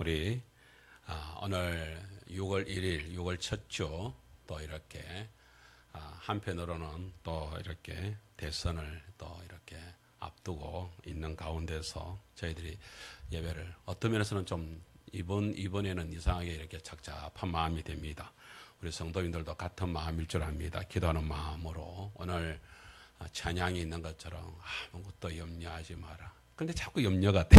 우리 오늘 6월 1일, 6월 첫 주 또 이렇게 한편으로는 또 이렇게 대선을 또 이렇게 앞두고 있는 가운데서 저희들이 예배를 어떤 면에서는 좀 이번에는 이상하게 이렇게 착잡한 마음이 됩니다. 우리 성도님들도 같은 마음일 줄 압니다. 기도하는 마음으로 오늘 찬양이 있는 것처럼 아무것도 염려하지 마라. 근데 자꾸 염려가 돼.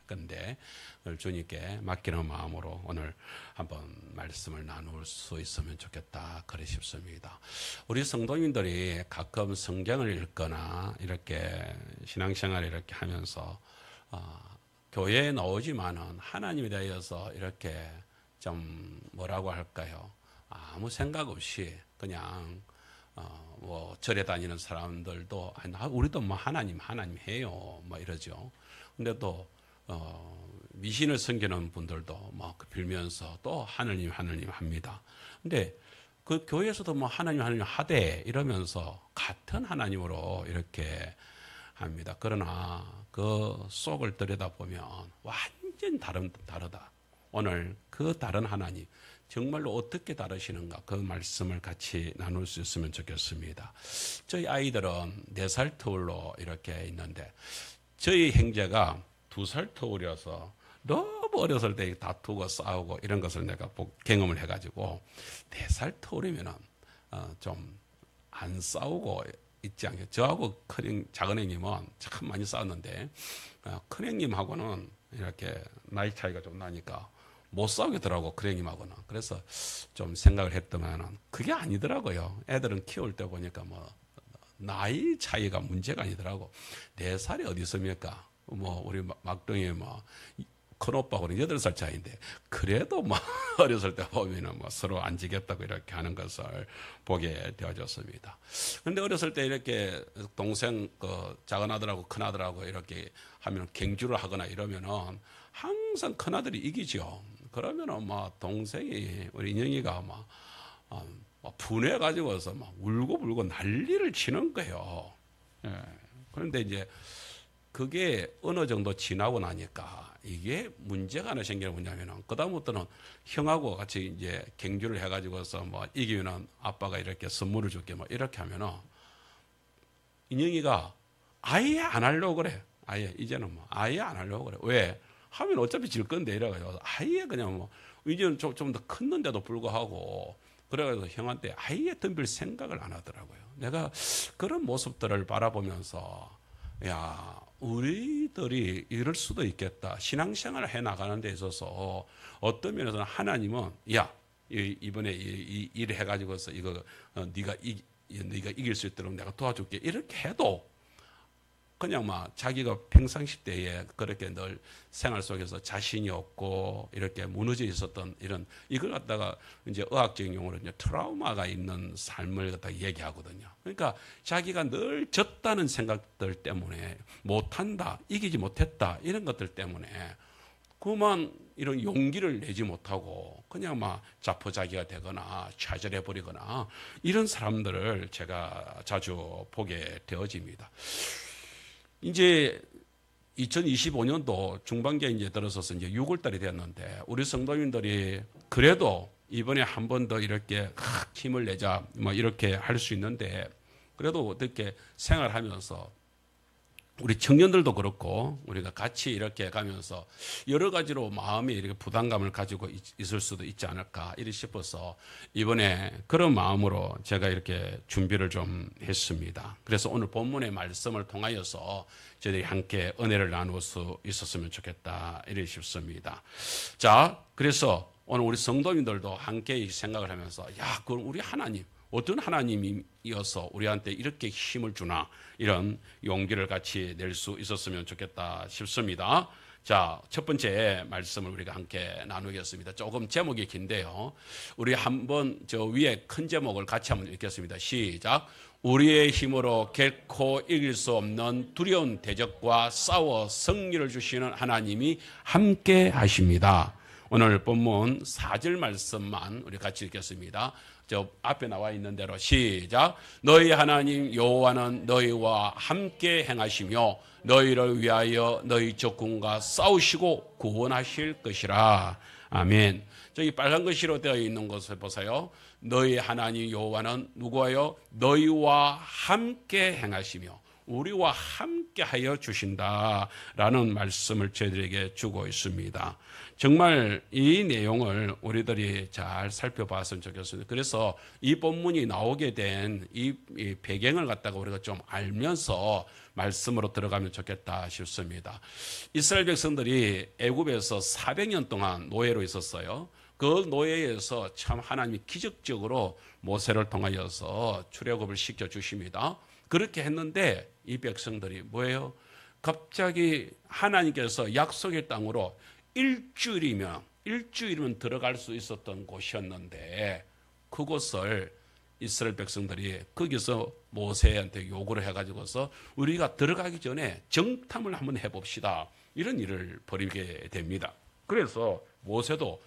근데 오늘 주님께 맡기는 마음으로 오늘 한번 말씀을 나눌 수 있으면 좋겠다 그리 싶습니다. 우리 성도님들이 가끔 성경을 읽거나 이렇게 신앙생활을 이렇게 하면서 교회에 나오지만은 하나님에 대해서 이렇게 좀 뭐라고 할까요? 아무 생각 없이 그냥 뭐 절에 다니는 사람들도 우리도 뭐 하나님 해요 뭐 이러죠. 근데 또 미신을 섬기는 분들도 막 빌면서 또 하느님 합니다. 근데 그 교회에서도 뭐 하나님 하되 이러면서 같은 하나님으로 이렇게 합니다. 그러나 그 속을 들여다보면 완전 다르다. 오늘 그 다른 하나님 정말로 어떻게 다르시는가 그 말씀을 같이 나눌 수 있으면 좋겠습니다. 저희 아이들은 4살 터울로 이렇게 있는데 저희 형제가 2살 터울이어서 너무 어렸을 때 다투고 싸우고 이런 것을 내가 경험을 해가지고 4살 터울이면은 좀 안 싸우고 있지 않게 저하고 작은 형님은 참 많이 싸웠는데 큰 형님하고는 이렇게 나이 차이가 좀 나니까 못 싸우겠더라고 큰 형님하고는. 그래서 좀 생각을 했더만은 그게 아니더라고요. 애들은 키울 때 보니까 뭐 나이 차이가 문제가 아니더라고. 4살이 어디 있습니까? 뭐 우리 막둥이 뭐 큰오빠하고는 8살 차이인데 그래도 뭐 어렸을 때 보면은 뭐 서로 안 지겠다고 이렇게 하는 것을 보게 되어졌습니다. 근데 어렸을 때 이렇게 동생 작은 아들하고 큰 아들하고 이렇게 하면 갱주를 하거나 이러면은 항상 큰 아들이 이기죠. 그러면은 막 동생이 우리 인영이가 막 분해 가지고서 막 울고 난리를 치는 거예요. 예. 그런데 이제 그게 어느 정도 지나고 나니까 이게 문제가 하나 생기는 뭐냐면은 그다음부터는 형하고 같이 이제 경주를 해가지고서 뭐 이기면은 아빠가 이렇게 선물을 줄게 뭐 이렇게 하면은 인영이가 아예 안 하려고 그래. 아예 이제는 뭐 아예 안 하려고 그래. 왜? 하면 어차피 질 건데 이래가지고 아예 그냥 뭐 이제는 좀 더 컸는데도 불구하고 그래가지고 형한테 아예 덤빌 생각을 안 하더라고요. 내가 그런 모습들을 바라보면서 야, 우리들이 이럴 수도 있겠다. 신앙생활을 해나가는 데 있어서 어떤 면에서는 하나님은 야, 이번에 이 일을 해가지고서 이거 네가 이길 수 있도록 내가 도와줄게. 이렇게 해도 그냥 막 자기가 평상시 때에 그렇게 늘 생활 속에서 자신이 없고 이렇게 무너져 있었던 이걸 갖다가 이제 의학적인 용어로 이제 트라우마가 있는 삶을 갖다가 얘기하거든요. 그러니까 자기가 늘 졌다는 생각들 때문에 못한다, 이기지 못했다 이런 것들 때문에 그만 이런 용기를 내지 못하고 그냥 막 자포자기가 되거나 좌절해버리거나 이런 사람들을 제가 자주 보게 되어집니다. 이제 2025년도 중반기에 이제 들어서서 이제 6월달이 됐는데 우리 성도님들이 그래도 이번에 한 번 더 이렇게 힘을 내자 뭐 이렇게 할 수 있는데 그래도 어떻게 생활하면서 우리 청년들도 그렇고 우리가 같이 이렇게 가면서 여러 가지로 마음에 이렇게 부담감을 가지고 있을 수도 있지 않을까 이리 싶어서 이번에 그런 마음으로 제가 이렇게 준비를 좀 했습니다. 그래서 오늘 본문의 말씀을 통하여서 저희들이 함께 은혜를 나눌 수 있었으면 좋겠다 이리 싶습니다. 자, 그래서 오늘 우리 성도님들도 함께 생각을 하면서 야, 그럼 우리 하나님 어떤 하나님이어서 우리한테 이렇게 힘을 주나 이런 용기를 같이 낼 수 있었으면 좋겠다 싶습니다. 자, 첫 번째 말씀을 우리가 함께 나누겠습니다. 조금 제목이 긴데요. 우리 한번 저 위에 큰 제목을 같이 한번 읽겠습니다. 시작. 우리의 힘으로 결코 이길 수 없는 두려운 대적과 싸워 승리를 주시는 하나님이 함께 하십니다. 오늘 본문 4절 말씀만 우리 같이 읽겠습니다. 저 앞에 나와 있는 대로 시작. 너희 하나님 여호와는 너희와 함께 행하시며 너희를 위하여 너희 적군과 싸우시고 구원하실 것이라. 아멘. 저기 빨간 글씨로 되어 있는 것을 보세요. 너희 하나님 여호와는 누구예요? 너희와 함께 행하시며 우리와 함께 하여 주신다라는 말씀을 저희들에게 주고 있습니다. 정말 이 내용을 우리들이 잘 살펴봤으면 좋겠습니다. 그래서 이 본문이 나오게 된 이 배경을 갖다가 우리가 좀 알면서 말씀으로 들어가면 좋겠다 싶습니다. 이스라엘 백성들이 애굽에서 400년 동안 노예로 있었어요. 그 노예에서 참 하나님이 기적적으로 모세를 통하여서 출애굽을 시켜주십니다. 그렇게 했는데 이 백성들이 뭐예요? 갑자기 하나님께서 약속의 땅으로 일주일이면 들어갈 수 있었던 곳이었는데 그곳을 이스라엘 백성들이 거기서 모세한테 요구를 해가지고서 우리가 들어가기 전에 정탐을 한번 해봅시다. 이런 일을 벌이게 됩니다. 그래서 모세도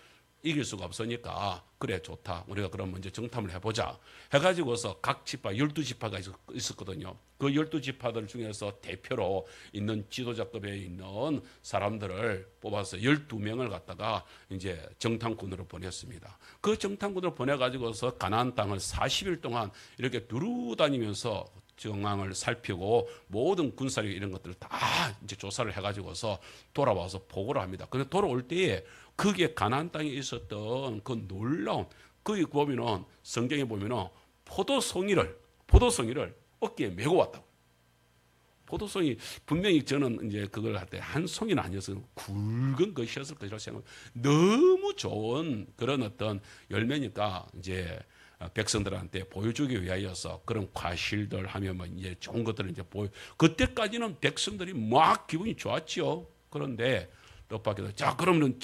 이길 수가 없으니까 그래 좋다. 우리가 그럼 먼저 정탐을 해보자. 해가지고서 각 지파 12지파가 있었거든요. 그 12지파들 중에서 대표로 있는 지도자급에 있는 사람들을 뽑아서 12명을 갖다가 이제 정탐꾼으로 보냈습니다. 그 정탐꾼으로 보내가지고서 가나안 땅을 40일 동안 이렇게 두루다니면서 정황을 살피고 모든 군사력 이런 것들을 다 이제 조사를 해가지고서 돌아와서 보고를 합니다. 근데 돌아올 때에 그게 가나안 땅에 있었던 그 놀라운 거기 보면은 성경에 보면은 포도송이를 어깨에 메고 왔다고. 포도송이 분명히 저는 이제 그걸 할 때 한 송이는 아니었어요. 굵은 것이었을 것이라고 생각합니다. 너무 좋은 그런 어떤 열매니까 이제 백성들한테 보여주기 위하여서 그런 과실들 하면 뭐 이제 좋은 것들을 이제 그때까지는 백성들이 막 기분이 좋았지요. 그런데 뜻밖에도 자 그러면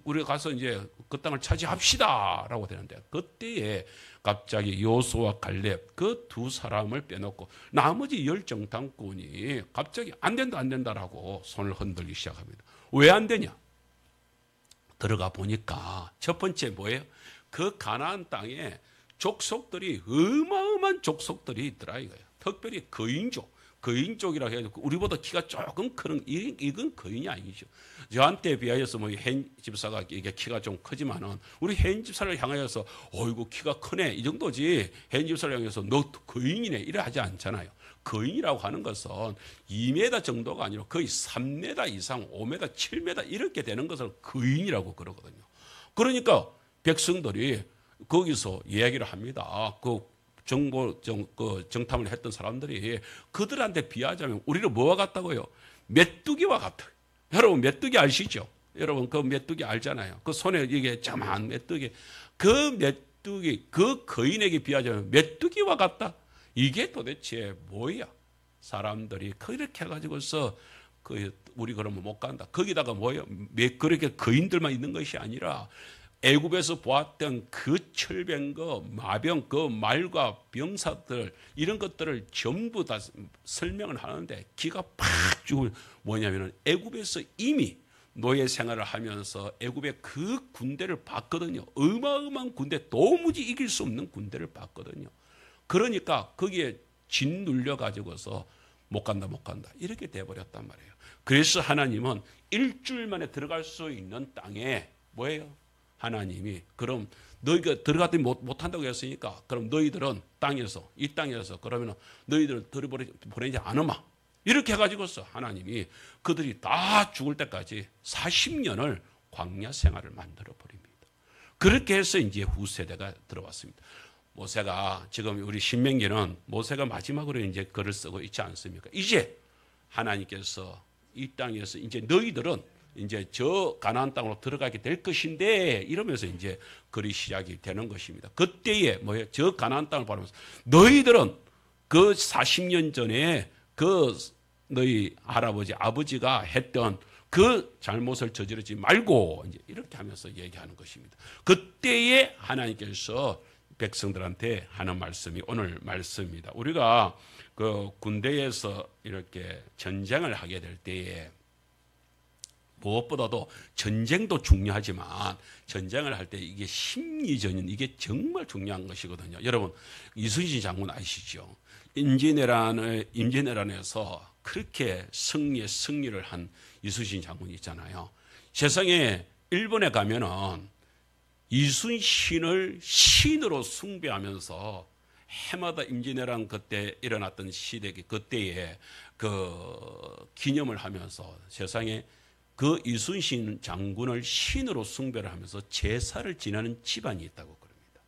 우리가 가서 이제 그 땅을 차지합시다라고 되는데 그때에 갑자기 여호수아와 갈렙 그 두 사람을 빼놓고 나머지 10정탐꾼이 갑자기 안 된다라고 손을 흔들기 시작합니다. 왜 안 되냐? 들어가 보니까 첫 번째 뭐예요? 그 가나안 땅에 족속들이 어마어마한 족속들이 있더라 이거예요. 특별히 거인족이라고 해서 우리보다 키가 조금 크는 이건 거인이 아니죠. 저한테 비하여서 뭐 hen 집사가 이게 키가 좀 크지만은 우리 hen 집사를 향하여서 어이구 키가 크네 이 정도지 hen 집사를 향해서 너 거인이네 이래 하지 않잖아요. 거인이라고 하는 것은 2m 정도가 아니라 거의 3m 이상 5m 7m 이렇게 되는 것을 거인이라고 그러거든요. 그러니까 백성들이 거기서 이야기를 합니다. 그 정탐을 했던 사람들이 그들한테 비하자면 우리는 뭐와 같다고요? 메뚜기와 같아요. 여러분 메뚜기 아시죠? 여러분 그 메뚜기 알잖아요. 그 손에 이게 자만 메뚜기. 그 메뚜기 그 거인에게 비하자면 메뚜기와 같다. 이게 도대체 뭐야? 사람들이 그렇게 해가지고서 우리 그러면 못 간다. 거기다가 뭐예요? 그렇게 거인들만 있는 것이 아니라 애굽에서 보았던 그 철병거, 마병, 그 말과 병사들 이런 것들을 전부 다 설명을 하는데 기가 팍 죽을 뭐냐면은 애굽에서 이미 노예 생활을 하면서 애굽의 그 군대를 봤거든요. 어마어마한 군대, 도무지 이길 수 없는 군대를 봤거든요. 그러니까 거기에 짓눌려 가지고서 못 간다 이렇게 돼버렸단 말이에요. 그래서 하나님은 일주일 만에 들어갈 수 있는 땅에 뭐예요? 하나님이 그럼 너희가 들어가지 못한다고 했으니까 그럼 너희들은 이 땅에서 그러면 너희들은 들여보내지 않으마 이렇게 해가지고서 하나님이 그들이 다 죽을 때까지 40년을 광야 생활을 만들어 버립니다. 그렇게 해서 이제 후세대가 들어왔습니다. 모세가 지금 우리 신명기는 모세가 마지막으로 이제 글을 쓰고 있지 않습니까? 이제 하나님께서 이 땅에서 이제 너희들은 이제 저 가나안 땅으로 들어가게 될 것인데 이러면서 이제 글이 시작이 되는 것입니다. 그때에 뭐예요? 저 가나안 땅을 바라면서 너희들은 그 40년 전에 그 너희 아버지가 했던 그 잘못을 저지르지 말고 이제 이렇게 하면서 얘기하는 것입니다. 그때에 하나님께서 백성들한테 하는 말씀이 오늘 말씀입니다. 우리가 그 군대에서 이렇게 전쟁을 하게 될 때에 무엇보다도 전쟁도 중요하지만 전쟁을 할 때 이게 심리전인 이게 정말 중요한 것이거든요. 여러분 이순신 장군 아시죠? 임진왜란에서 그렇게 승리를 한 이순신 장군이 있잖아요. 세상에 일본에 가면은 이순신을 신으로 숭배하면서 해마다 임진왜란 그때 일어났던 시대 그때에 그 기념을 하면서 세상에 그 이순신 장군을 신으로 숭배를 하면서 제사를 지내는 집안이 있다고 그럽니다.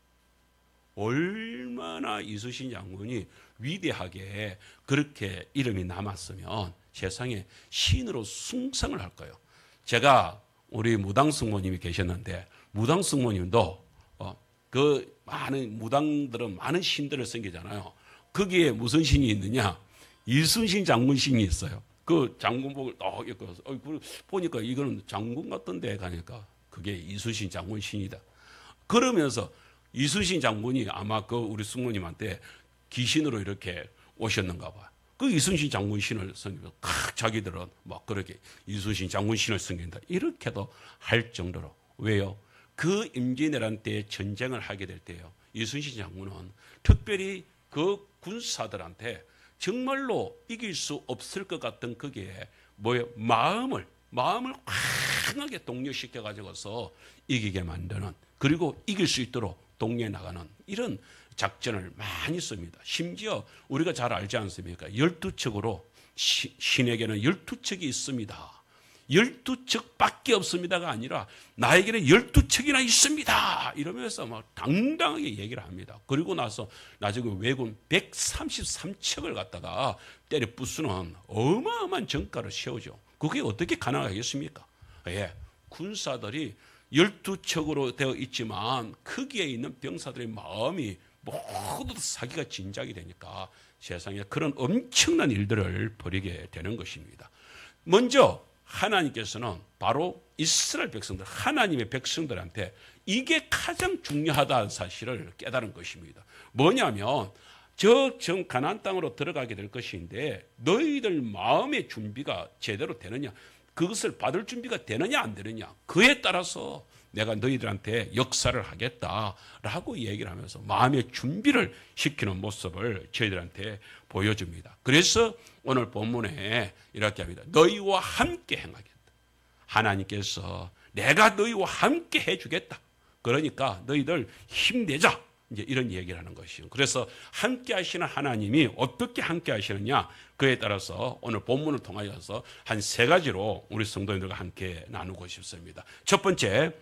얼마나 이순신 장군이 위대하게 그렇게 이름이 남았으면 세상에 신으로 숭상을 할까요? 제가 우리 무당 승모님이 계셨는데 무당 승모님도 그 많은 무당들은 많은 신들을 섬기잖아요. 거기에 무슨 신이 있느냐? 이순신 장군 신이 있어요. 그 장군복을 딱 입고 보니까 이거는 장군 같던데 가니까 그게 이순신 장군 신이다. 그러면서 이순신 장군이 아마 그 우리 승모님한테 귀신으로 이렇게 오셨는가 봐. 그 이순신 장군 신을 섬기면서 자기들은 막 그렇게 이순신 장군 신을 섬긴다. 이렇게도 할 정도로. 왜요? 그 임진왜란 때 전쟁을 하게 될 때요. 이순신 장군은 특별히 그 군사들한테 정말로 이길 수 없을 것 같은 그게 뭐예요? 마음을 강하게 독려시켜 가지고서 이기게 만드는 그리고 이길 수 있도록 동료해 나가는 이런 작전을 많이 씁니다. 심지어 우리가 잘 알지 않습니까? 12척으로 신에게는 12척이 있습니다. 12척밖에 없습니다가 아니라 나에게는 12척이나 있습니다. 이러면서 막 당당하게 얘기를 합니다. 그리고 나서 나중에 왜군 133척을 갖다가 때려 부수는 어마어마한 정가를 세우죠. 그게 어떻게 가능하겠습니까? 예, 군사들이 12척으로 되어 있지만 거기에 있는 병사들의 마음이 모두 사기가 진작이 되니까 세상에 그런 엄청난 일들을 벌이게 되는 것입니다. 먼저 하나님께서는 바로 이스라엘 백성들, 하나님의 백성들한테 이게 가장 중요하다는 사실을 깨달은 것입니다. 뭐냐면 저 가나안 땅으로 들어가게 될 것인데 너희들 마음의 준비가 제대로 되느냐, 그것을 받을 준비가 되느냐 안 되느냐, 그에 따라서 내가 너희들한테 역사를 하겠다라고 얘기를 하면서 마음의 준비를 시키는 모습을 저희들한테 보여줍니다. 그래서 오늘 본문에 이렇게 합니다. 너희와 함께 행하겠다. 하나님께서 내가 너희와 함께 해주겠다. 그러니까 너희들 힘내자. 이제 이런 얘기를 하는 것이요. 그래서 함께 하시는 하나님이 어떻게 함께 하시느냐, 그에 따라서 오늘 본문을 통하여서 한 세 가지로 우리 성도님들과 함께 나누고 싶습니다. 첫 번째,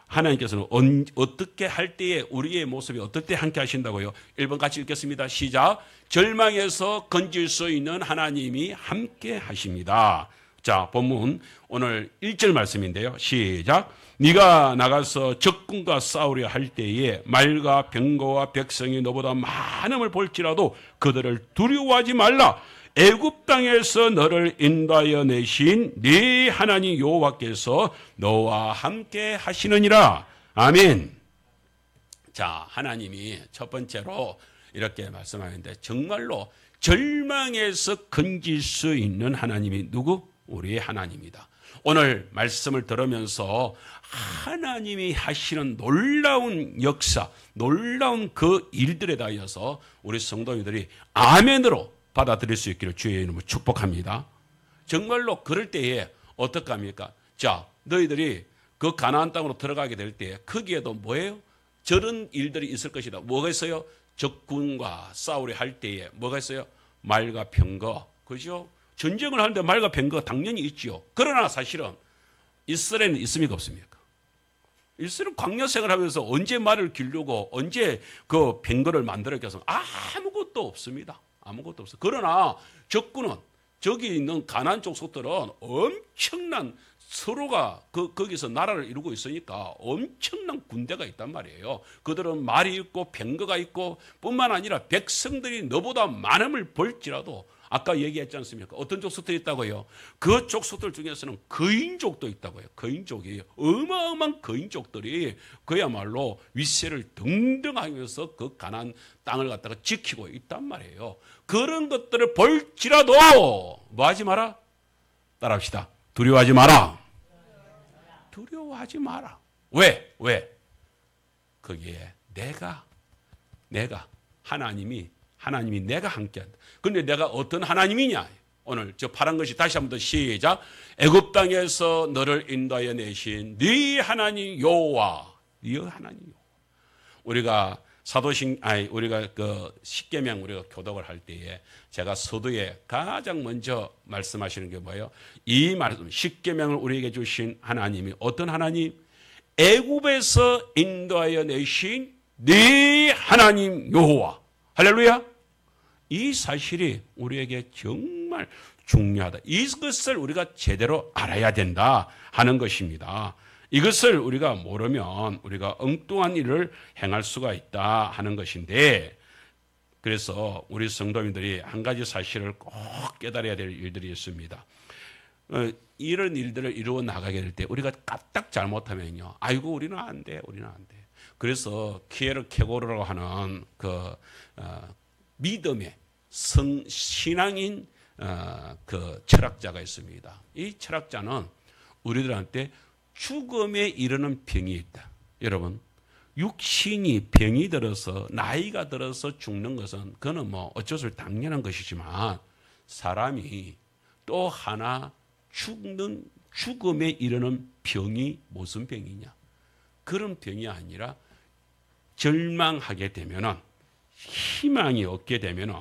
하나님께서는 어떻게 할 때에 우리의 모습이 어떨 때 함께 하신다고요? 1번 같이 읽겠습니다. 시작. 절망에서 건질 수 있는 하나님이 함께 하십니다. 자, 본문 오늘 1절 말씀인데요. 시작. 네가 나가서 적군과 싸우려 할 때에 말과 병거와 백성이 너보다 많음을 볼지라도 그들을 두려워하지 말라. 애굽 땅에서 너를 인도하여 내신 네 하나님 여호와께서 너와 함께 하시느니라. 아멘. 자, 하나님이 첫 번째로 이렇게 말씀하는데 정말로 절망에서 건질 수 있는 하나님이 누구? 우리의 하나님이다. 오늘 말씀을 들으면서 하나님이 하시는 놀라운 역사, 놀라운 그 일들에 대하여서 우리 성도님들이 아멘으로 받아들일 수 있기를 주의 이름으로 축복합니다. 정말로 그럴 때에 어떡합니까? 자, 너희들이 그 가나안 땅으로 들어가게 될 때에 거기에도 뭐예요? 저런 일들이 있을 것이다. 뭐가 있어요? 적군과 싸우려 할 때에 뭐가 있어요? 말과 병거. 그죠? 전쟁을 하는데 말과 병거가 당연히 있죠. 그러나 사실은 이스라엘은 있습니까? 없습니까? 이스라엘 광야 생활하면서 언제 말을 기르고 언제 그 병거를 만들었겠어? 아무것도 없습니다. 아무것도 없어. 그러나 적군은 저기 있는 가나안 족속들은 엄청난 서로가 거기서 나라를 이루고 있으니까 엄청난 군대가 있단 말이에요. 그들은 말이 있고 병거가 있고 뿐만 아니라 백성들이 너보다 많음을 볼지라도 아까 얘기했지 않습니까? 어떤 족속들이 있다고요? 그 족속들 중에서는 거인족도 있다고요. 거인족이 어마어마한 거인족들이 그야말로 윗세를 등등하면서 그 가나안 땅을 갖다가 지키고 있단 말이에요. 그런 것들을 볼지라도 뭐 하지 마라? 따라합시다. 두려워하지 마라. 두려워하지 마라. 왜? 거기에 내가 하나님이 내가 함께한다. 그런데 내가 어떤 하나님이냐? 오늘 저 파란 것이 다시 한번 더 시작. 애굽 땅에서 너를 인도하여 내신 네 하나님 여호와, 네 하나님 여호와. 우리가 우리가 그 십계명 우리가 교독을 할 때에 제가 서두에 가장 먼저 말씀하시는 게 뭐예요? 이 말씀 십계명을 우리에게 주신 하나님이 어떤 하나님? 애굽에서 인도하여 내신 네 하나님 여호와. 할렐루야. 이 사실이 우리에게 정말 중요하다. 이것을 우리가 제대로 알아야 된다 하는 것입니다. 이것을 우리가 모르면 우리가 엉뚱한 일을 행할 수가 있다 하는 것인데, 그래서 우리 성도님들이 한 가지 사실을 꼭 깨달아야 될 일들이 있습니다. 이런 일들을 이루어 나가게 될 때 우리가 까딱 잘못하면요, 아이고 우리는 안 돼. 그래서 키에르 케고르라고 하는 그 믿음의 신앙인 그 철학자가 있습니다. 이 철학자는 우리들한테 죽음에 이르는 병이 있다. 여러분, 육신이 병이 들어서 나이가 들어서 죽는 것은 그거는 뭐 어쩔 수 없이 당연한 것이지만, 사람이 또 하나 죽음에 이르는 병이 무슨 병이냐? 그런 병이 아니라 절망하게 되면은, 희망이 없게 되면은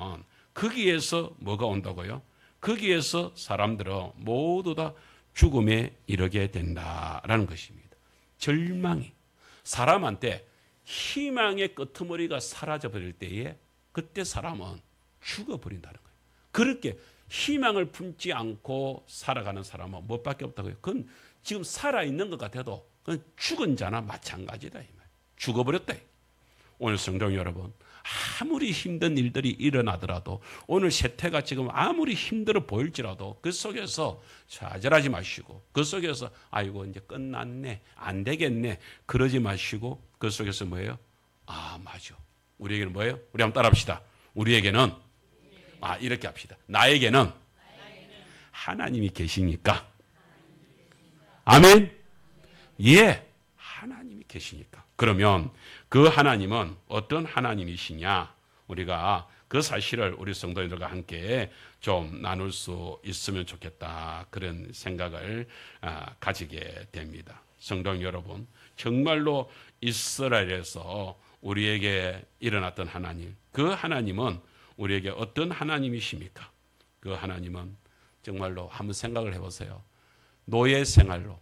거기에서 뭐가 온다고요? 거기에서 사람들은 모두 다 죽음에 이르게 된다라는 것입니다. 절망이 사람한테 희망의 끄트머리가 사라져 버릴 때에 그때 사람은 죽어버린다는 거예요. 그렇게 희망을 품지 않고 살아가는 사람은 무엇밖에 없다고요. 그건 지금 살아있는 것 같아도 그건 죽은 자나 마찬가지다 이 말. 죽어버렸다. 오늘 성도 여러분, 아무리 힘든 일들이 일어나더라도, 오늘 세태가 지금 아무리 힘들어 보일지라도 그 속에서 좌절하지 마시고, 그 속에서 아이고 이제 끝났네, 안 되겠네, 그러지 마시고, 그 속에서 뭐예요? 아 맞아, 우리에게는 뭐예요? 우리 한번 따라합시다. 우리에게는 이렇게 합시다. 나에게는 하나님이 계시니까. 아멘. 예, 하나님이 계시니까. 그러면 그 하나님은 어떤 하나님이시냐? 우리가 그 사실을 우리 성도님들과 함께 좀 나눌 수 있으면 좋겠다, 그런 생각을 가지게 됩니다. 성도 여러분, 정말로 이스라엘에서 우리에게 일어났던 하나님, 그 하나님은 우리에게 어떤 하나님이십니까? 그 하나님은 정말로 한번 생각을 해보세요. 노예 생활로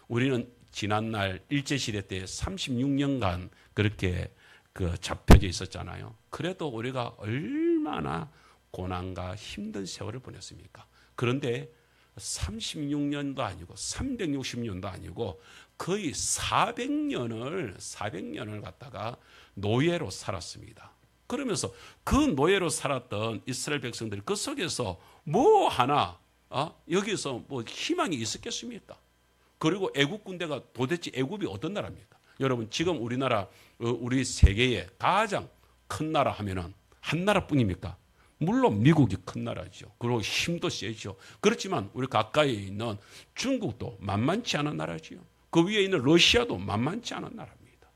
우리는 지난날 일제시대 때 36년간 그렇게 잡혀져 있었잖아요. 그래도 우리가 얼마나 고난과 힘든 세월을 보냈습니까? 그런데 36년도 아니고 360년도 아니고 거의 400년을 갖다가 노예로 살았습니다. 그러면서 그 노예로 살았던 이스라엘 백성들이 그 속에서 뭐 하나 여기서 뭐 희망이 있었겠습니까? 그리고 애국 군대가 도대체 애국이 어떤 나라입니까? 여러분, 지금 우리나라, 우리 세계의 가장 큰 나라 하면은 한 나라뿐입니까? 물론 미국이 큰 나라죠. 그리고 힘도 세죠. 그렇지만 우리 가까이에 있는 중국도 만만치 않은 나라지요. 그 위에 있는 러시아도 만만치 않은 나라입니다.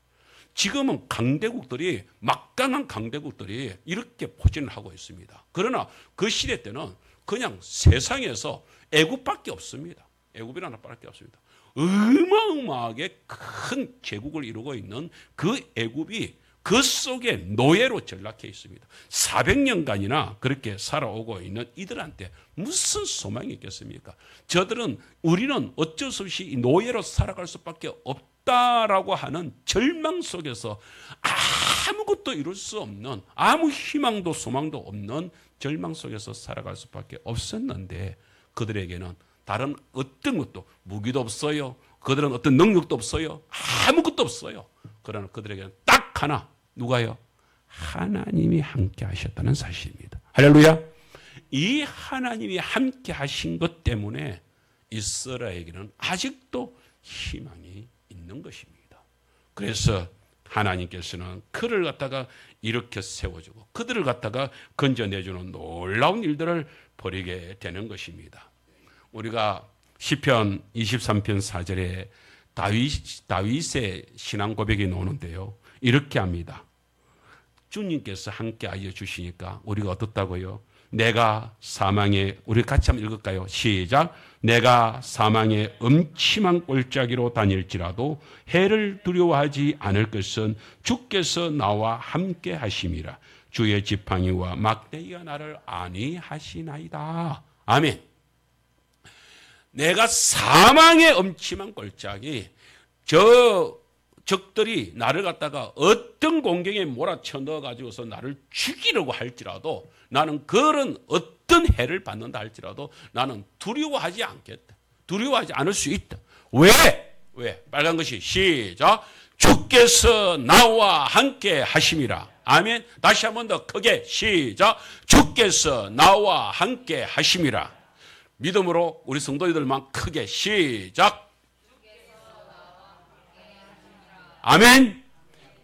지금은 강대국들이, 막강한 강대국들이 이렇게 포진을 하고 있습니다. 그러나 그 시대 때는 그냥 세상에서 애국밖에 없습니다. 애국이라는 나라밖에 없습니다. 어마어마하게 큰 제국을 이루고 있는 그 애굽이 그 속에 노예로 전락해 있습니다. 400년간이나 그렇게 살아오고 있는 이들한테 무슨 소망이 있겠습니까? 우리는 어쩔 수 없이 노예로 살아갈 수밖에 없다라고 하는 절망 속에서 아무것도 이룰 수 없는, 아무 희망도 소망도 없는 절망 속에서 살아갈 수밖에 없었는데, 그들에게는 다른 어떤 것도, 무기도 없어요. 그들은 어떤 능력도 없어요. 아무것도 없어요. 그러나 그들에게는 딱 하나, 누가요? 하나님이 함께 하셨다는 사실입니다. 할렐루야. 이 하나님이 함께 하신 것 때문에 이스라엘에게는 아직도 희망이 있는 것입니다. 그래서 하나님께서는 그를 갖다가 이렇게 세워주고 그들을 갖다가 건져내주는 놀라운 일들을 벌이게 되는 것입니다. 우리가 시편 23편 4절에 다윗의 신앙 고백이 나오는데요. 이렇게 합니다. 주님께서 함께 하여 주시니까 우리가 어떻다고요? 내가 사망의, 우리 같이 한번 읽을까요? 시작. 내가 사망의 음침한 골짜기로 다닐지라도 해를 두려워하지 않을 것은 주께서 나와 함께 하심이라. 주의 지팡이와 막대기가 나를 안위하시나이다. 아멘. 내가 사망의 음침한 골짜기, 적들이 나를 갖다가 어떤 공경에 몰아쳐 넣어가지고서 나를 죽이려고 할지라도, 나는 그런 어떤 해를 받는다 할지라도 나는 두려워하지 않겠다. 두려워하지 않을 수 있다. 왜? 빨간 것이 시작. 주께서 나와 함께 하심이라. 아멘. 다시 한 번 더 크게 시작. 주께서 나와 함께 하심이라. 믿음으로 우리 성도들만 크게 시작. 아멘.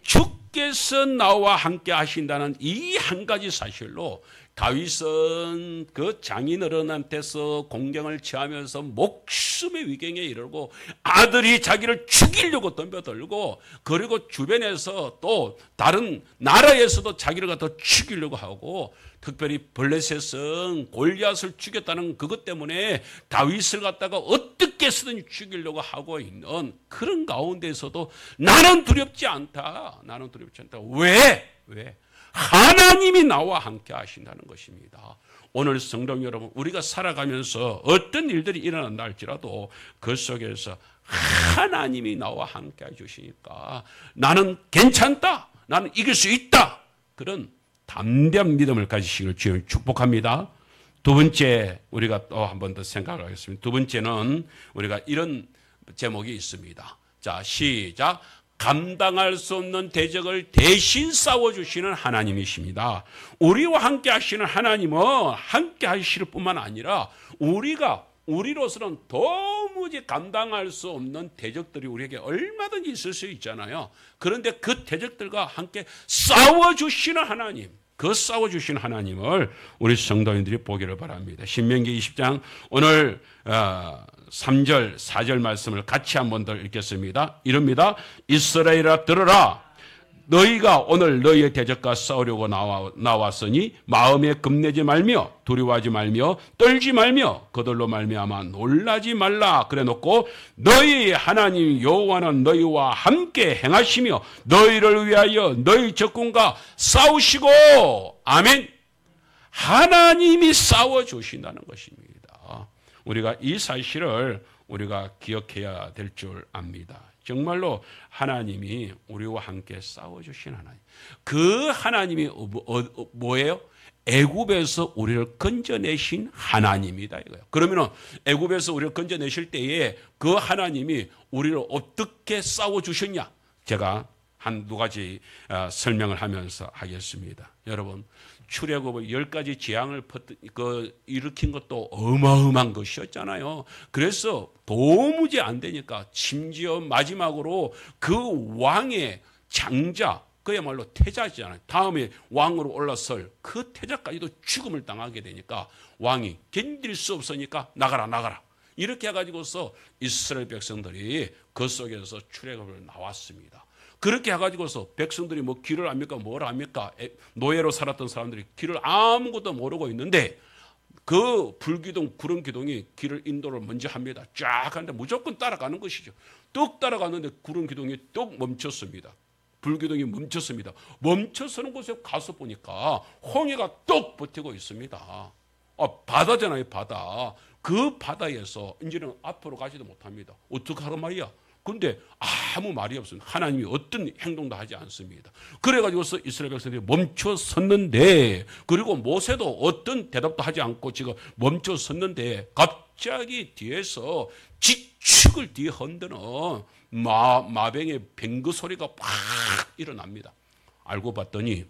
주께서 나와 함께 하신다는 이 한 가지 사실로 다윗은 그 장인어른한테서 공경을 처하면서 목숨의 위경에 이르고 아들이 자기를 죽이려고 덤벼들고, 그리고 주변에서 또 다른 나라에서도 자기를 갖다 죽이려고 하고, 특별히 블레셋은 골리앗을 죽였다는 그것 때문에 다윗을 갖다가 어떻게 해서든 죽이려고 하고 있는 그런 가운데서도 나는 두렵지 않다. 나는 두렵지 않다. 왜? 하나님이 나와 함께 하신다는 것입니다. 오늘 성도 여러분, 우리가 살아가면서 어떤 일들이 일어난다 할지라도 그 속에서 하나님이 나와 함께 해주시니까 나는 괜찮다. 나는 이길 수 있다. 그런 담대한 믿음을 가지시길 주님 축복합니다. 두 번째, 우리가 또 한 번 더 생각을 하겠습니다. 두 번째는 우리가 이런 제목이 있습니다. 자, 시작. 감당할 수 없는 대적을 대신 싸워주시는 하나님이십니다. 우리와 함께 하시는 하나님은 함께 하실 뿐만 아니라 우리로서는 도무지 감당할 수 없는 대적들이 우리에게 얼마든지 있을 수 있잖아요. 그런데 그 대적들과 함께 싸워주시는 하나님, 그 싸워주시는 하나님을 우리 성도인들이 보기를 바랍니다. 신명기 20장 오늘 3절 4절 말씀을 같이 한 번 더 읽겠습니다. 이럽니다. 이스라엘아 들으라. 너희가 오늘 너희의 대적과 싸우려고 나왔으니 마음에 겁내지 말며 두려워하지 말며 떨지 말며 그들로 말미암아 놀라지 말라. 그래놓고 너희 하나님 여호와는 너희와 함께 행하시며 너희를 위하여 너희 적군과 싸우시고. 아멘. 하나님이 싸워주신다는 것입니다. 우리가 이 사실을 우리가 기억해야 될 줄 압니다. 정말로 하나님이 우리와 함께 싸워주신 하나님. 그 하나님이 뭐예요? 애굽에서 우리를 건져내신 하나님이다 이거예요. 그러면은 애굽에서 우리를 건져내실 때에 그 하나님이 우리를 어떻게 싸워주셨냐? 제가 한두 가지 설명을 하면서 하겠습니다. 여러분, 출애굽의 10가지 재앙을 일으킨 것도 어마어마한 것이었잖아요. 그래서 도무지 안 되니까 심지어 마지막으로 그 왕의 장자, 그야말로 태자잖아요. 다음에 왕으로 올라설 그 태자까지도 죽음을 당하게 되니까 왕이 견딜 수 없으니까 나가라. 이렇게 해가지고서 이스라엘 백성들이 그 속에서 출애굽을 나왔습니다. 그렇게 해가지고서 백성들이 뭐 길을 압니까? 뭘 압니까? 노예로 살았던 사람들이 길을 아무것도 모르고 있는데 그 불기둥, 구름기둥이 길을 인도를 먼저 합니다. 쫙 하는데 무조건 따라가는 것이죠. 뚝 따라가는데 구름기둥이 뚝 멈췄습니다. 불기둥이 멈췄습니다. 멈춰서는 곳에 가서 보니까 홍해가 뚝 버티고 있습니다. 바다잖아요, 바다. 그 바다에서 이제는 앞으로 가지도 못합니다. 어떡하란 말이야? 그런데 아무 말이 없습니다. 하나님이 어떤 행동도 하지 않습니다. 그래가지고서 이스라엘 백성들이 멈춰 섰는데, 그리고 모세도 어떤 대답도 하지 않고 지금 멈춰 섰는데 갑자기 뒤에서 지축을 뒤에 흔드는 마병의 뱅그 소리가 팍 일어납니다. 알고 봤더니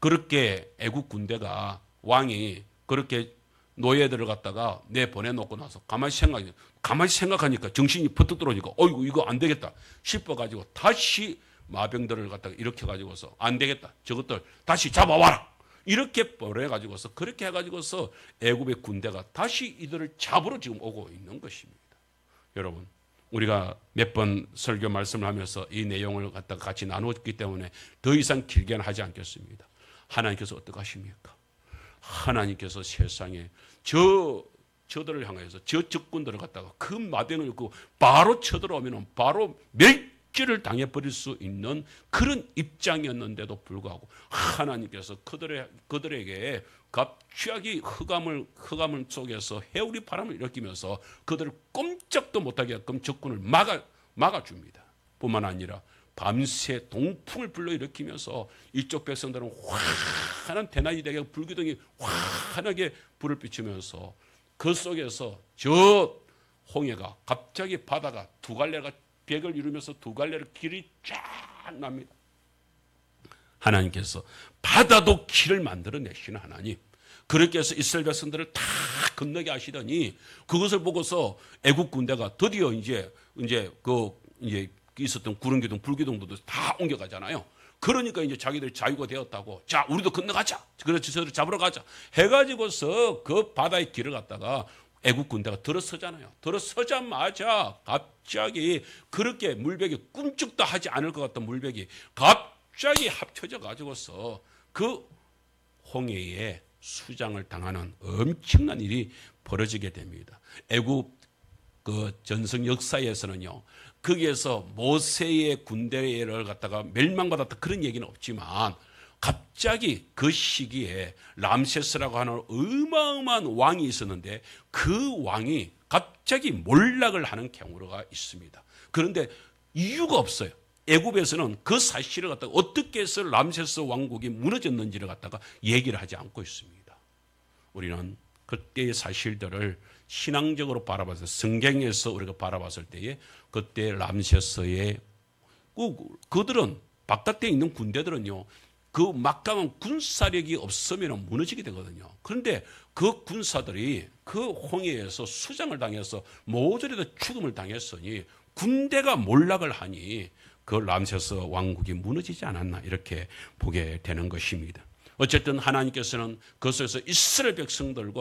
그렇게 애국 군대가 왕이 그렇게 노예들을 갖다가 내보내놓고 나서 가만히 생각하니까 정신이 퍼뜩 들어오니까 어이구 이거 안 되겠다 싶어가지고 다시 마병들을 갖다가 이렇게 가지고서 안 되겠다 저것들 다시 잡아와라 이렇게 보내가지고서 그렇게 해가지고서 애굽의 군대가 다시 이들을 잡으러 지금 오고 있는 것입니다. 여러분, 우리가 몇 번 설교 말씀을 하면서 이 내용을 갖다가 같이 나누었기 때문에 더 이상 길게는 하지 않겠습니다. 하나님께서 어떻게 하십니까? 하나님께서 세상에 저들을 향해서 저 적군들을 갖다가 그 마병을 입고 바로 쳐들어오면 바로 멸절을 당해버릴 수 있는 그런 입장이었는데도 불구하고 하나님께서 그들에게 갑자기 흑암을 속에서 해오리 바람을 일으키면서 그들을 꼼짝도 못하게 하게끔 적군을 막아줍니다. 뿐만 아니라 밤새 동풍을 불러일으키면서 이쪽 백성들은 환한 대낮이 되게 불기둥이 환하게 불을 비추면서 그 속에서 저 홍해가 갑자기 바다가 두 갈래가 벽을 이루면서 두 갈래로 길이 쫙 납니다. 하나님께서 바다도 길을 만들어내시는 하나님. 그렇게 해서 이스라엘 백성들을 다 건너게 하시더니 그것을 보고서 애국 군대가 드디어 이제 있었던 구름기둥, 불기둥도 다 옮겨가잖아요. 그러니까 이제 자기들이 자유가 되었다고, 자, 우리도 건너가자. 그렇지, 저들을 잡으러 가자. 해가지고서 그 바다의 길을 갔다가 애국 군대가 들어서잖아요. 들어서자마자 갑자기 그렇게 물벽이 꿈쩍도 하지 않을 것 같던 물벽이 갑자기 합쳐져 가지고서 그 홍해에 수장을 당하는 엄청난 일이 벌어지게 됩니다. 애국 그 전성 역사에서는요, 거기에서 모세의 군대를 갖다가 멸망받았다 그런 얘기는 없지만 갑자기 그 시기에 람세스라고 하는 어마어마한 왕이 있었는데 그 왕이 갑자기 몰락을 하는 경우가 있습니다. 그런데 이유가 없어요. 애굽에서는 그 사실을 갖다가 어떻게 해서 람세스 왕국이 무너졌는지를 갖다가 얘기를 하지 않고 있습니다. 우리는 그때의 사실들을 신앙적으로 바라봤을 때, 성경에서 우리가 바라봤을 때에 그때 람세스의 그들은 바깥에 있는 군대들은요, 그 막강한 군사력이 없으면 무너지게 되거든요. 그런데 그 군사들이 그 홍해에서 수장을 당해서 모조리 다 죽음을 당했으니 군대가 몰락을 하니 그 람세스 왕국이 무너지지 않았나 이렇게 보게 되는 것입니다. 어쨌든 하나님께서는 그것에서 이스라엘 백성들은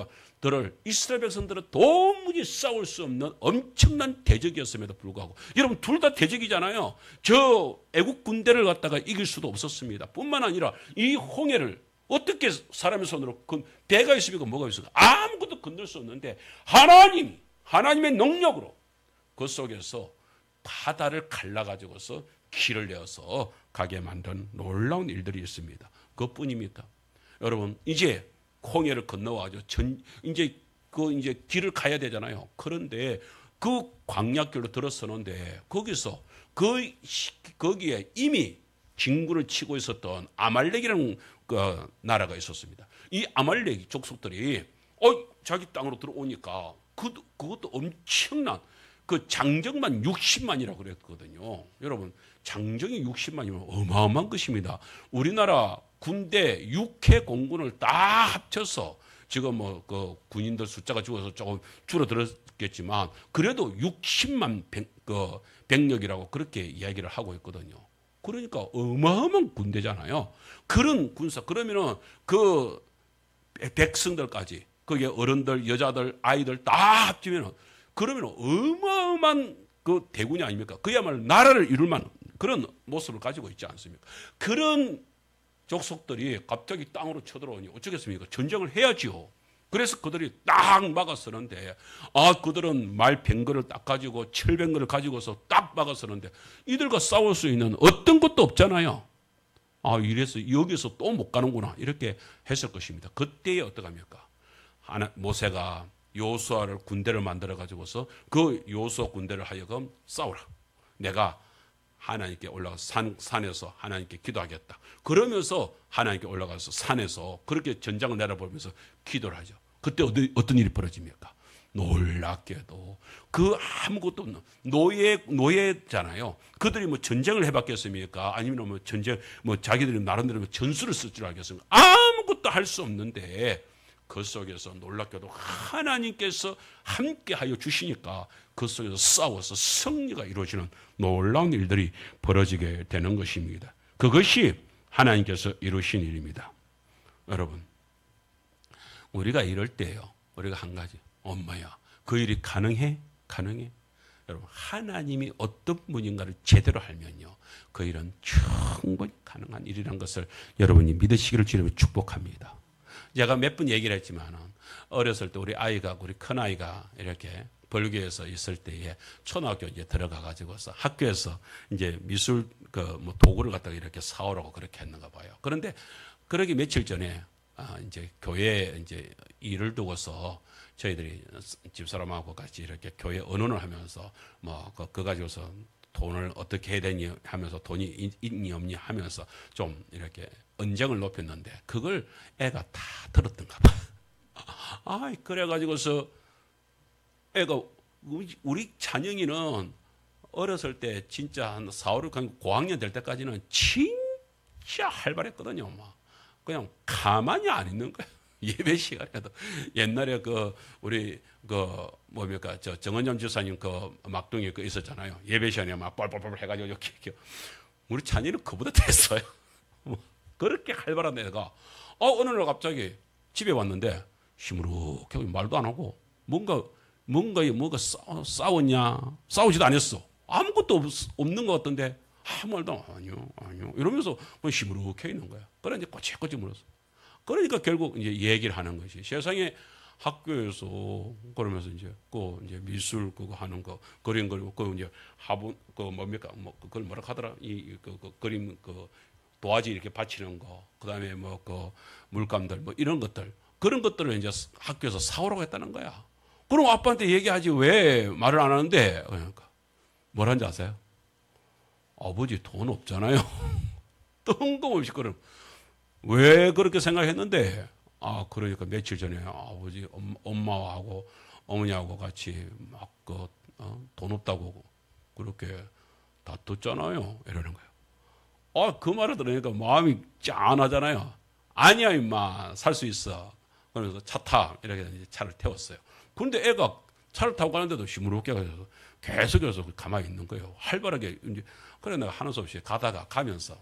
도무지 싸울 수 없는 엄청난 대적이었음에도 불구하고, 여러분 둘 다 대적이잖아요. 저 애국 군대를 갖다가 이길 수도 없었습니다. 뿐만 아니라 이 홍해를 어떻게 사람의 손으로 배가 있습니까? 뭐가 있습니까? 아무것도 건들 수 없는데 하나님의 능력으로 그 속에서 바다를 갈라가지고서 길을 내어서 가게 만든 놀라운 일들이 있습니다. 그것뿐입니까? 여러분, 이제 홍해를 건너와가지고 이제 길을 가야 되잖아요. 그런데 그 광야길로 들어서는데 거기서 거기에 이미 진군을 치고 있었던 아말렉이라는 그 나라가 있었습니다. 이 아말렉 족속들이 자기 땅으로 들어오니까 그것도 엄청난 그 장정만 60만이라고 그랬거든요. 여러분, 장정이 60만이면 어마어마한 것입니다. 우리나라 군대 6회 공군을 다 합쳐서 지금 그 군인들 숫자가 죽어서 조금 줄어들었겠지만 그래도 60만 병력이라고 그렇게 이야기를 하고 있거든요. 그러니까 어마어마한 군대잖아요. 그런 군사, 그러면은 그 백성들까지, 거기에 어른들, 여자들, 아이들 다 합치면은 그러면 어마어마한 그 대군이 아닙니까? 그야말로 나라를 이룰 만한 그런 모습을 가지고 있지 않습니까? 그런 족속들이 갑자기 땅으로 쳐들어오니 어쩌겠습니까? 전쟁을 해야지요. 그래서 그들이 딱 막아서는데, 그들은 말병거를 딱 가지고 철병거를 가지고서 딱 막아서는데 이들과 싸울 수 있는 어떤 것도 없잖아요. 이래서 여기서 또 못 가는구나 이렇게 했을 것입니다. 그때에 어떡합니까? 모세가 요수아를 군대를 만들어 가지고서 그 요수아 군대를 하여금 싸우라. 내가 하나님께 올라가서 산에서 하나님께 기도하겠다. 그러면서 하나님께 올라가서 산에서 그렇게 전장을 내려보면서 기도를 하죠. 그때 어떤 일이 벌어집니까? 놀랍게도 그 아무것도 없는 노예잖아요. 그들이 뭐 전쟁을 해봤겠습니까? 아니면 뭐 전쟁 자기들이 나름대로 전술을 쓸 줄 알겠습니까? 아무것도 할 수 없는데 그 속에서 놀랍게도 하나님께서 함께하여 주시니까 그 속에서 싸워서 승리가 이루어지는 놀라운 일들이 벌어지게 되는 것입니다. 그것이 하나님께서 이루신 일입니다. 여러분, 우리가 이럴 때요, 우리가 한 가지, 엄마야, 그 일이 가능해? 가능해? 여러분, 하나님이 어떤 분인가를 제대로 알면요, 그 일은 충분히 가능한 일이라는 것을 여러분이 믿으시기를 주님을 축복합니다. 제가 몇 번 얘기를 했지만은, 어렸을 때 우리 아이가, 우리 큰아이가 이렇게 벌교에서 있을 때에 초등학교 이제 들어가가지고서 학교에서 이제 미술 뭐 도구를 갖다가 이렇게 사오라고 그렇게 했는가 봐요. 그런데 그러기 며칠 전에 이제 교회에 이제 일을 두고서 저희들이 집사람하고 같이 이렇게 교회 언론을 하면서 뭐 그거 가지고서 돈을 어떻게 해야 되니 하면서 돈이 있니 없니 하면서 좀 이렇게 언쟁을 높였는데 그걸 애가 다 들었던가 봐. 그래가지고서 애가 우리 찬영이는 어렸을 때 진짜 한 4, 5, 6학년, 고학년 될 때까지는 진짜 활발했거든요. 막 그냥 가만히 안 있는 거야. 예배 시간에도 옛날에 우리 뭡니까 저 정은점 지사님 막둥이 있었잖아요. 예배 시간에 막 뻘뻘뻘 해가지고 이렇게 우리 찬이는 그보다 됐어요. 그렇게 활발한 애가 어느 날 갑자기 집에 왔는데 시무룩해 말도 안 하고 뭔가 싸웠냐? 싸우지도 않았어. 아무것도 없는 것 같던데 아무 말도 아니요 이러면서 시무룩해 있는 거야. 그래 이제 꼬치꼬치 물었어. 그러니까 결국 이제 얘기를 하는 것이 세상에 학교에서 그러면서 이제 이제 미술 그거 하는 거 그림 그리고 이제 화분 뭡니까 그걸 뭐라 하더라 그림 도화지 이렇게 받치는 거 그다음에 물감들 이런 것들 그런 것들을 이제 학교에서 사오라고 했다는 거야. 그럼 아빠한테 얘기하지 왜 말을 안 하는데 그러니까 뭐라는지 아세요? 아버지 돈 없잖아요. 뜬금없이 그럼 왜 그렇게 생각했는데 그러니까 며칠 전에 아버지 엄마하고 어머니하고 같이 막 돈 없다고 그렇게 다퉜잖아요. 이러는 거예요. 그 말을 들으니까 마음이 짠하잖아요. 아니야 임마 살 수 있어. 그러면서 차 타 이렇게 이제 차를 태웠어요. 그런데 애가 차를 타고 가는데도 시무룩해 가지고 계속해서 가만히 있는 거예요. 활발하게 이제 그래 내가 하는 수 없이 가면서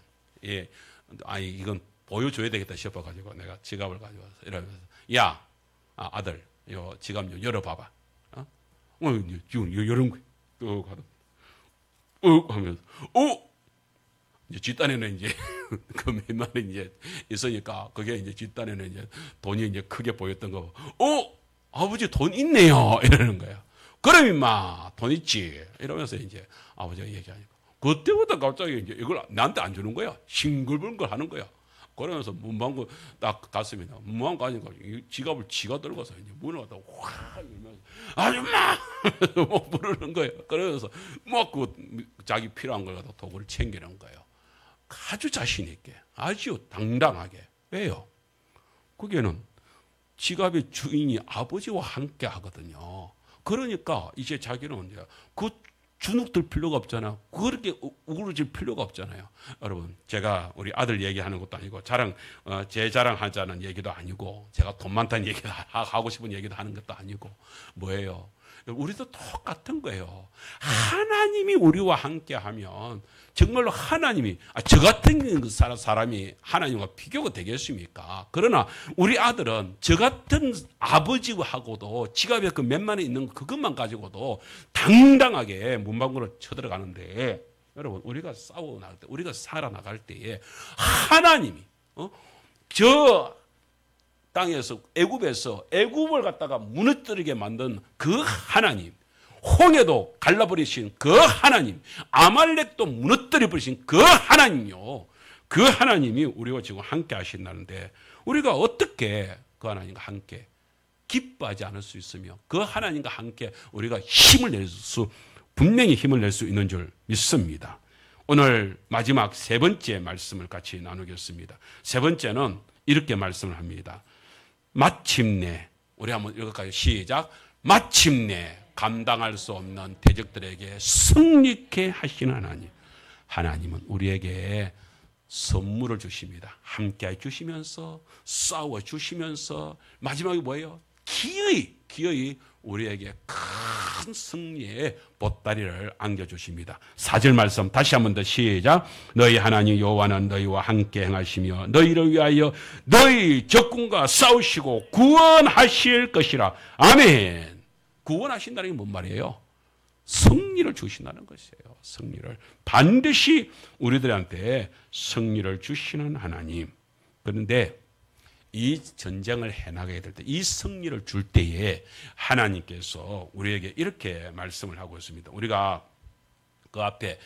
이건 보여줘야 되겠다 싶어가지고 내가 지갑을 가지고 와서 이러면서 야 아들 요 지갑 좀 열어봐봐. 지금 열은 거야. 하면서 이제 뒷단에는 이제 몇 만원 이제 있으니까 그게 이제 뒷단에는 이제 돈이 이제 크게 보였던 거. 아버지 돈 있네요. 이러는 거야. 그럼 임마 돈 있지. 이러면서 이제 아버지가 얘기하니까 그때부터 갑자기 이제 이걸 나한테 안 주는 거야. 싱글벙글 하는 거야. 그러면서 문방구 딱 갔습니다. 문방구 가니까 지갑을 지가 들고서 이제 문을 갖다 확 열면서 아줌마 뭐 부르는 거예요. 그러면서 자기 필요한 걸 갖다 도구를 챙기는 거예요. 아주 자신 있게, 아주 당당하게. 왜요? 그게는 지갑의 주인이 아버지와 함께 하거든요. 그러니까 이제 자기는 이제 주눅들 필요가 없잖아요. 그렇게 우그러질 필요가 없잖아요. 여러분, 제가 우리 아들 얘기하는 것도 아니고 제 자랑하자는 얘기도 아니고 제가 돈 많다는 얘기도 하고 싶은 얘기도 하는 것도 아니고 뭐예요? 우리도 똑같은 거예요. 하나님이 우리와 함께하면 정말로 하나님이 저 같은 사람이 하나님과 비교가 되겠습니까? 그러나 우리 아들은 저 같은 아버지하고도 지갑에 몇만 원 있는 그것만 가지고도 당당하게 문방구를 쳐들어가는데 여러분 우리가 싸워나갈 때 우리가 살아나갈 때에 하나님이 저 땅에서 애굽을 갖다가 무너뜨리게 만든 그 하나님, 홍해도 갈라버리신 그 하나님, 아말렉도 무너뜨려버리신 그 하나님요. 그 하나님이 우리와 지금 함께 하신다는데 우리가 어떻게 그 하나님과 함께 기뻐하지 않을 수 있으며 그 하나님과 함께 우리가 분명히 힘을 낼 수 있는 줄 믿습니다. 오늘 마지막 세 번째 말씀을 같이 나누겠습니다. 세 번째는 이렇게 말씀을 합니다. 마침내 우리 한번 읽을까요? 시작. 마침내 감당할 수 없는 대적들에게 승리케 하시는 하나님은 우리에게 선물을 주십니다. 함께 해주시면서 싸워주시면서 마지막에 뭐예요? 기어이 우리에게 큰 승리의 보따리를 안겨주십니다. 4절 말씀 다시 한 번 더 시작. 너희 하나님 여호와는 너희와 함께 행하시며 너희를 위하여 너희 적군과 싸우시고 구원하실 것이라. 아멘. 구원하신다는 게 뭔 말이에요? 승리를 주신다는 것이에요. 승리를. 반드시 우리들한테 승리를 주시는 하나님. 그런데 이 전쟁을 해나가게 될 때, 이 승리를 줄 때에 하나님께서 우리에게 이렇게 말씀을 하고 있습니다. 우리가 그 앞에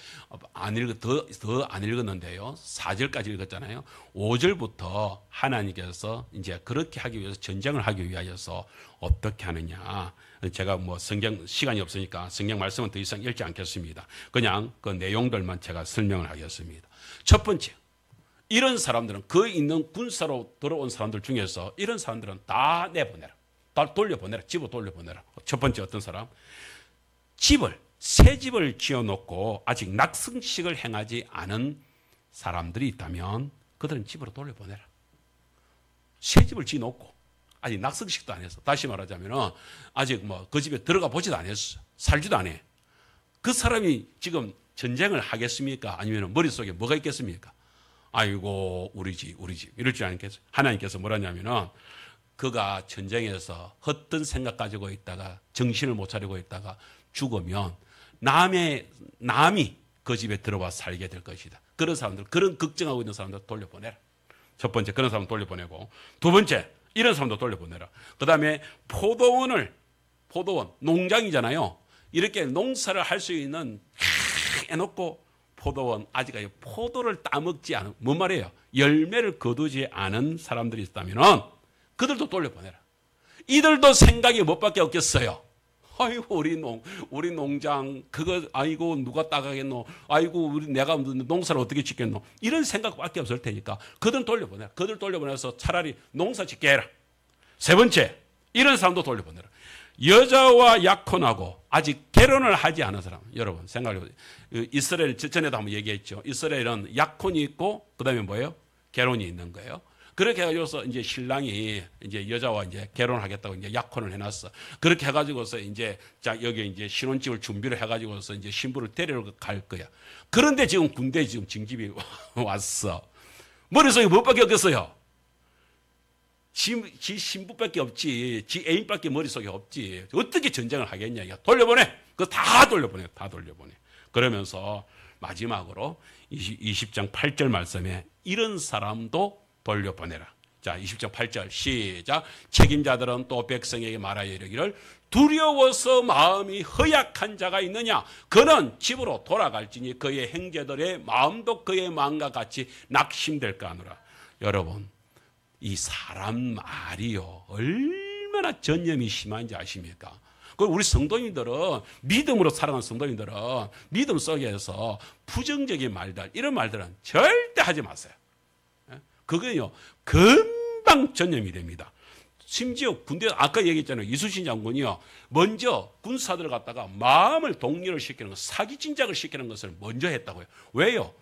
더 안 읽었는데요. 4절까지 읽었잖아요. 5절부터 하나님께서 이제 그렇게 하기 위해서, 전쟁을 하기 위하여서 어떻게 하느냐. 제가 뭐 성경 시간이 없으니까 성경 말씀은 더 이상 읽지 않겠습니다. 그냥 그 내용들만 제가 설명을 하겠습니다. 첫 번째, 이런 사람들은 그 있는 군사로 들어온 사람들 중에서 이런 사람들은 다 내보내라. 다 돌려보내라. 집으로 돌려보내라. 첫 번째 어떤 사람? 새 집을 지어놓고 아직 낙승식을 행하지 않은 사람들이 있다면 그들은 집으로 돌려보내라. 새 집을 지어놓고 아직 낙승식도 안 했어. 다시 말하자면 아직 뭐 그 집에 들어가 보지도 않았어. 살지도 않아. 그 사람이 지금 전쟁을 하겠습니까? 아니면 머릿속에 뭐가 있겠습니까? 아이고 우리 집 이럴 줄 아니겠어요? 하나님께서 뭐라냐면은 그가 전쟁에서 헛된 생각 가지고 있다가 정신을 못 차리고 있다가 죽으면 남이 그 집에 들어와 살게 될 것이다. 그런 사람들, 그런 걱정하고 있는 사람들 돌려보내라. 첫 번째, 그런 사람 돌려보내고, 두 번째, 이런 사람도 돌려보내라. 그 다음에 포도원, 농장이잖아요. 이렇게 농사를 할 수 있는 해놓고 포도원, 아직 포도를 따먹지 않은, 뭔 말이에요? 열매를 거두지 않은 사람들이 있다면 그들도 돌려보내라. 이들도 생각이 뭐밖에 없겠어요? 아이고 우리 농장 그거 아이고 누가 따가겠노? 아이고 내가 농사를 어떻게 짓겠노? 이런 생각밖에 없을 테니까 그들은 돌려보내라. 그들 돌려보내서 차라리 농사 짓게 해라. 세 번째, 이런 사람도 돌려보내라. 여자와 약혼하고 아직 결혼을 하지 않은 사람. 여러분 생각해보세요. 이스라엘 전에도 한번 얘기했죠. 이스라엘은 약혼이 있고 그다음에 뭐예요? 결혼이 있는 거예요. 그렇게 해가지고서 이제 신랑이 이제 여자와 이제 결혼하겠다고 이제 약혼을 해놨어. 그렇게 해가지고서 이제 자 여기 이제 신혼집을 준비를 해가지고서 이제 신부를 데리러 갈 거야. 그런데 지금 군대 지금 징집이 왔어. 머릿속에 뭐밖에 없겠어요? 지 신부밖에 없지. 지 애인밖에 머릿속에 없지. 어떻게 전쟁을 하겠냐. 돌려보내. 그거 다 돌려보내. 다 돌려보내. 그러면서 마지막으로 20장 8절 말씀에 이런 사람도 돌려보내라. 자, 20장 8절 시작. 책임자들은 또 백성에게 말하여 이르기를 두려워서 마음이 허약한 자가 있느냐? 그는 집으로 돌아갈지니 그의 형제들의 마음도 그의 마음과 같이 낙심될까 하노라. 여러분, 이 사람 말이요 얼마나 전념이 심한지 아십니까? 우리 성도님들은 믿음으로 살아가는 성도님들은 믿음 속에서 부정적인 말들 이런 말들은 절대 하지 마세요. 그거요 금방 전염이 됩니다. 심지어 군대 아까 얘기했잖아요. 이순신 장군이요 먼저 군사들을 갖다가 마음을 동요를 시키는 것, 사기 진작을 시키는 것을 먼저 했다고요. 왜요?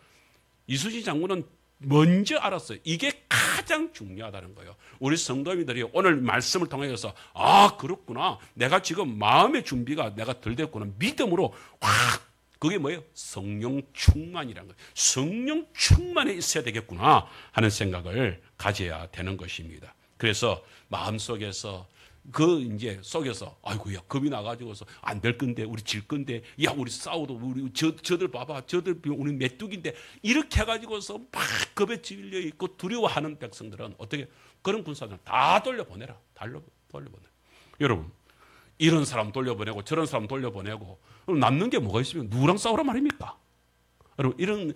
이순신 장군은 먼저 알았어요. 이게 가장 중요하다는 거예요. 우리 성도님들이 오늘 말씀을 통해서 아 그렇구나. 내가 지금 마음의 준비가 내가 덜 됐구나. 믿음으로 확 그게 뭐예요? 성령 충만이라는 거예요. 성령 충만에 있어야 되겠구나 하는 생각을 가져야 되는 것입니다. 그래서 마음속에서 이제 속에서 아이고야 겁이 나가지고서 안 될 건데 우리 질 건데 야 우리 싸워도 우리 저들 봐봐 저들 우리 메뚜기인데 이렇게 해가지고서 막 겁에 질려 있고 두려워하는 백성들은 어떻게 그런 군사들은 다 돌려보내라. 돌려보내. 여러분 이런 사람 돌려보내고 저런 사람 돌려보내고 남는 게 뭐가 있으면 누구랑 싸우란 말입니까? 여러분 이런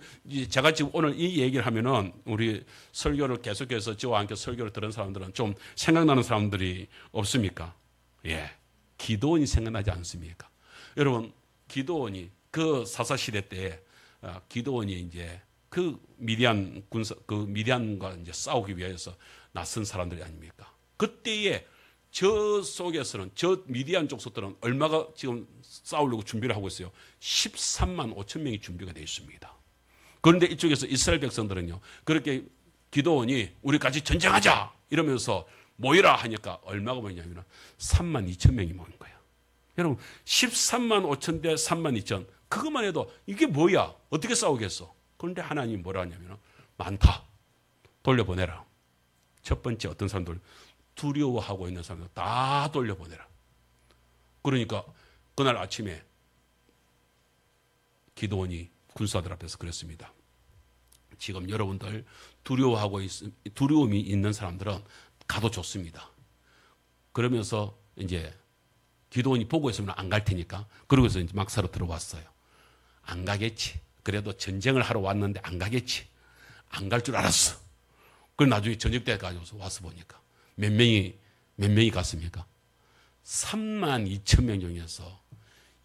제가 지금 오늘 이 얘기를 하면은 우리 설교를 계속해서 저와 함께 설교를 들은 사람들은 좀 생각나는 사람들이 없습니까? 예, 기드온이 생각나지 않습니까? 여러분 기드온이 그 사사시대 때 기드온이 이제 그 미디안과 이제 싸우기 위해서 나선 사람들이 아닙니까? 그때에 저 속에서는 저 미디안 족속들은 얼마가 지금 싸우려고 준비를 하고 있어요. 13만 5천 명이 준비가 되어 있습니다. 그런데 이쪽에서 이스라엘 백성들은요. 그렇게 기드온이 우리 같이 전쟁하자 이러면서 모이라 하니까 얼마가 모이냐면 3만 2천 명이 모인 거예요. 여러분 13만 5천 대 3만 2천 그것만 해도 이게 뭐야? 어떻게 싸우겠어? 그런데 하나님이 뭐라 하냐면 많다. 돌려보내라. 첫 번째 어떤 사람들 두려워하고 있는 사람들 다 돌려보내라. 그러니까 그날 아침에 기드온이 군사들 앞에서 그랬습니다. 지금 여러분들 두려움이 있는 사람들은 가도 좋습니다. 그러면서 이제 기드온이 보고 있으면 안 갈 테니까 그러고서 이제 막사로 들어왔어요. 안 가겠지. 그래도 전쟁을 하러 왔는데 안 가겠지. 안 갈 줄 알았어. 그걸 나중에 저녁 때 가져서 와서 보니까 몇 명이 갔습니까? 32,000명 중에서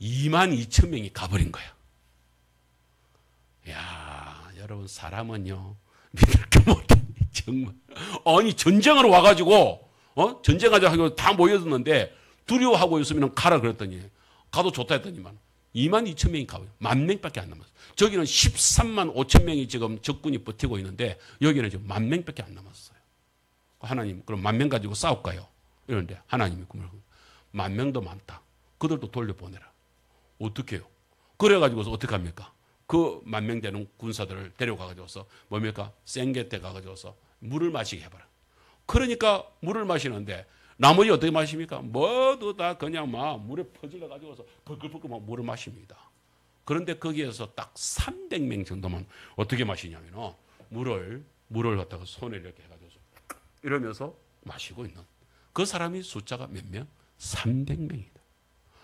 22,000명이 가버린 거야. 야, 여러분 사람은요 믿을 게 못해. 정말. 아니 전쟁하러 와가지고 전쟁하자고 다 모여드는데 두려워하고 있으면 가라 그랬더니 가도 좋다 했더니만 22,000명이 가요. 10,000명밖에 안 남았어요. 저기는 13만 5천 명이 지금 적군이 버티고 있는데 여기는 지금 10,000명밖에 안 남았어요. 하나님 그럼 10,000명 가지고 싸울까요? 이러는데 하나님이 10,000명도 많다. 그들도 돌려보내라. 어떻게 해요? 그래가지고서 어떻게 합니까? 그 10,000명 되는 군사들을 데려가가지고서 뭡니까? 생게때 가가지고서 물을 마시게 해봐라. 그러니까 물을 마시는데 나머지 어떻게 마십니까? 모두 다 그냥 막 물에 퍼질러 가지고서 벌컥벌컥 막 물을 마십니다. 그런데 거기에서 딱 300명 정도만 어떻게 마시냐면 물을 갖다가 손에 이렇게 해가지고 이러면서 마시고 있는 그 사람이 숫자가 몇 명? 300명이다.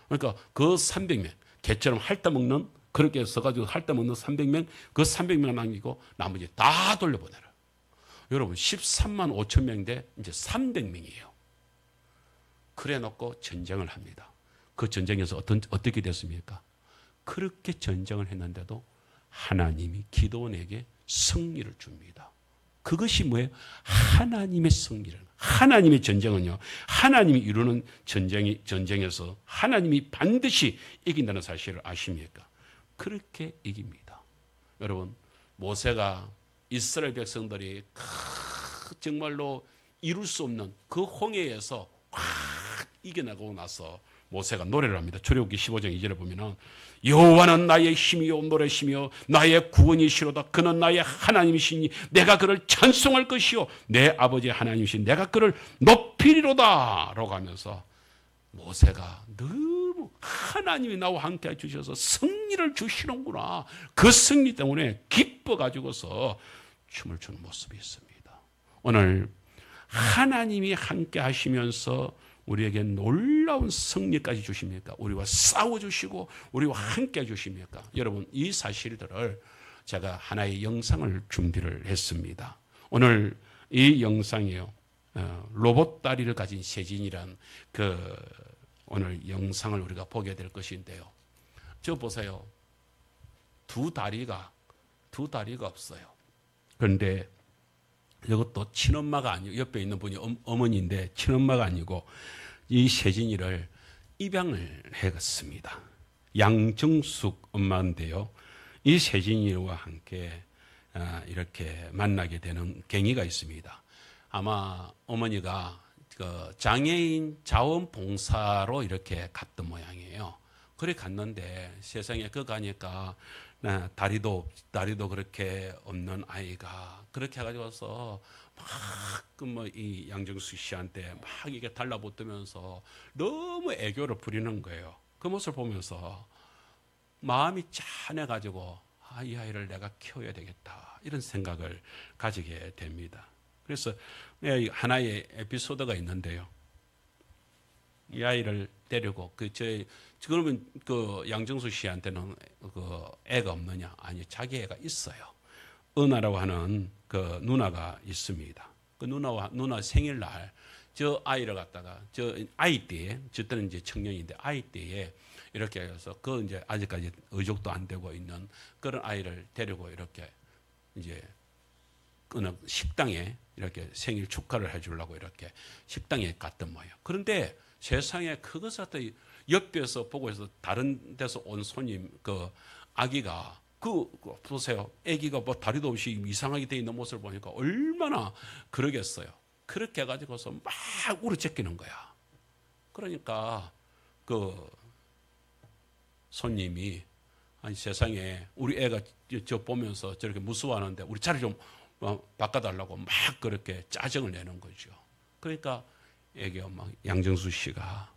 그러니까 그 300명 개처럼 핥아먹는 그렇게 써가지고 핥아먹는 300명 그 300명 남기고 나머지 다 돌려보내라. 여러분 13만 5천 명 대 이제 300명이에요. 그래 놓고 전쟁을 합니다. 그 전쟁에서 어떻게 됐습니까? 그렇게 전쟁을 했는데도 하나님이 기드온에게 승리를 줍니다. 그것이 뭐예요? 하나님의 승리를. 하나님의 전쟁은요. 하나님이 이루는 전쟁에서 하나님이 반드시 이긴다는 사실을 아십니까? 그렇게 이깁니다. 여러분 모세가 이스라엘 백성들이 정말로 이룰 수 없는 그 홍해에서 확 이겨나가고 나서 모세가 노래를 합니다. 출애굽기 15장 2절에 보면은 여호와는 나의 힘이요 노래시며 나의 구원이시로다. 그는 나의 하나님이시니 내가 그를 찬송할 것이요 내 아버지의 하나님이시니 내가 그를 높이리로다 라고 하면서 모세가 너무 하나님이 나와 함께 해주셔서 승리를 주시는구나. 그 승리 때문에 기뻐가지고서 춤을 추는 모습이 있습니다. 오늘 하나님이 함께 하시면서 우리에게 놀라운 승리까지 주십니까? 우리와 싸워주시고 우리와 함께 해주십니까? 여러분 이 사실들을 제가 하나의 영상을 준비를 했습니다. 오늘 이 영상이요. 로봇 다리를 가진 세진이란 오늘 영상을 우리가 보게 될 것인데요. 저 보세요. 두 다리가 없어요. 그런데 이것도 친엄마가 아니고 옆에 있는 분이 어머니인데 친엄마가 아니고 이 세진이를 입양을 해갔습니다. 양정숙 엄마인데요. 이 세진이와 함께 이렇게 만나게 되는 계기가 있습니다. 아마 어머니가 그 장애인 자원봉사로 이렇게 갔던 모양이에요. 그래 갔는데 세상에 그 가니까 다리도 그렇게 없는 아이가 그렇게 해가지고서 막 이 양정수 씨한테 막 이게 달라붙으면서 너무 애교를 부리는 거예요. 그 모습을 보면서 마음이 짠해가지고 이 아이를 내가 키워야 되겠다 이런 생각을 가지게 됩니다. 그래서 하나의 에피소드가 있는데요. 이 아이를 데리고 그러면 그 양정수 씨한테는 그 애가 없느냐? 아니 자기 애가 있어요. 은하라고 하는 그 누나가 있습니다. 그 누나 생일날 저 아이를 갖다가 저 아이 때에 저 때는 이제 청년인데 아이 때에 이렇게 해서 그 이제 아직까지 의족도 안 되고 있는 그런 아이를 데리고 이렇게 이제 어느 식당에 이렇게 생일 축하를 해주려고 이렇게 식당에 갔던 모양. 그런데 세상에 그것을 갖다 옆에서 보고 있어 다른 데서 온 손님 그 아기가 보세요. 아기가 뭐 다리도 없이 이상하게 돼 있는 모습을 보니까 얼마나 그러겠어요. 그렇게 해가지고서 막 울어제끼는 거야. 그러니까 그 손님이 아니 세상에 우리 애가 저 보면서 저렇게 무서워하는데 우리 자리 좀 바꿔달라고 막 그렇게 짜증을 내는 거죠. 그러니까 애기 엄마 양정수 씨가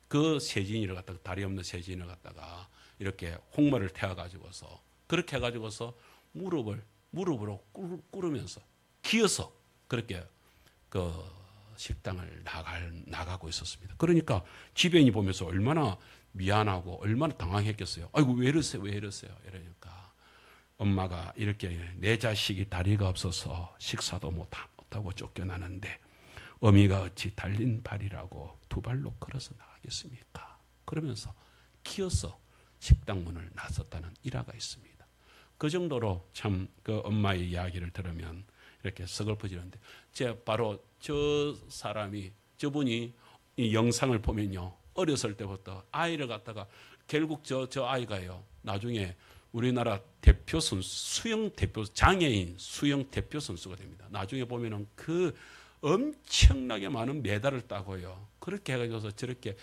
그 세진이를 갖다가 다리 없는 세진이를 갖다가 이렇게 홍모를 태워가지고서 그렇게 해가지고서 무릎으로 꿇으면서 기어서 그렇게 그 식당을 나가고 있었습니다. 그러니까 지배인이 보면서 얼마나 미안하고 얼마나 당황했겠어요. 아이고 왜 이러세요? 왜 이러세요? 이러니까 엄마가 이렇게 내 자식이 다리가 없어서 식사도 못하고 쫓겨나는데 어미가 어찌 달린 발이라고 두 발로 걸어서 나가겠습니까? 그러면서 기어서 식당 문을 나섰다는 일화가 있습니다. 그 정도로 참 그 엄마의 이야기를 들으면 이렇게 서글퍼지는데 바로 저분이 이 영상을 보면요. 어렸을 때부터 아이를 갖다가 결국 저 아이가요. 나중에 우리나라 대표 선수, 장애인 수영 대표 선수가 됩니다. 나중에 보면은 그 엄청나게 많은 메달을 따고요. 그렇게 해가지고서 저렇게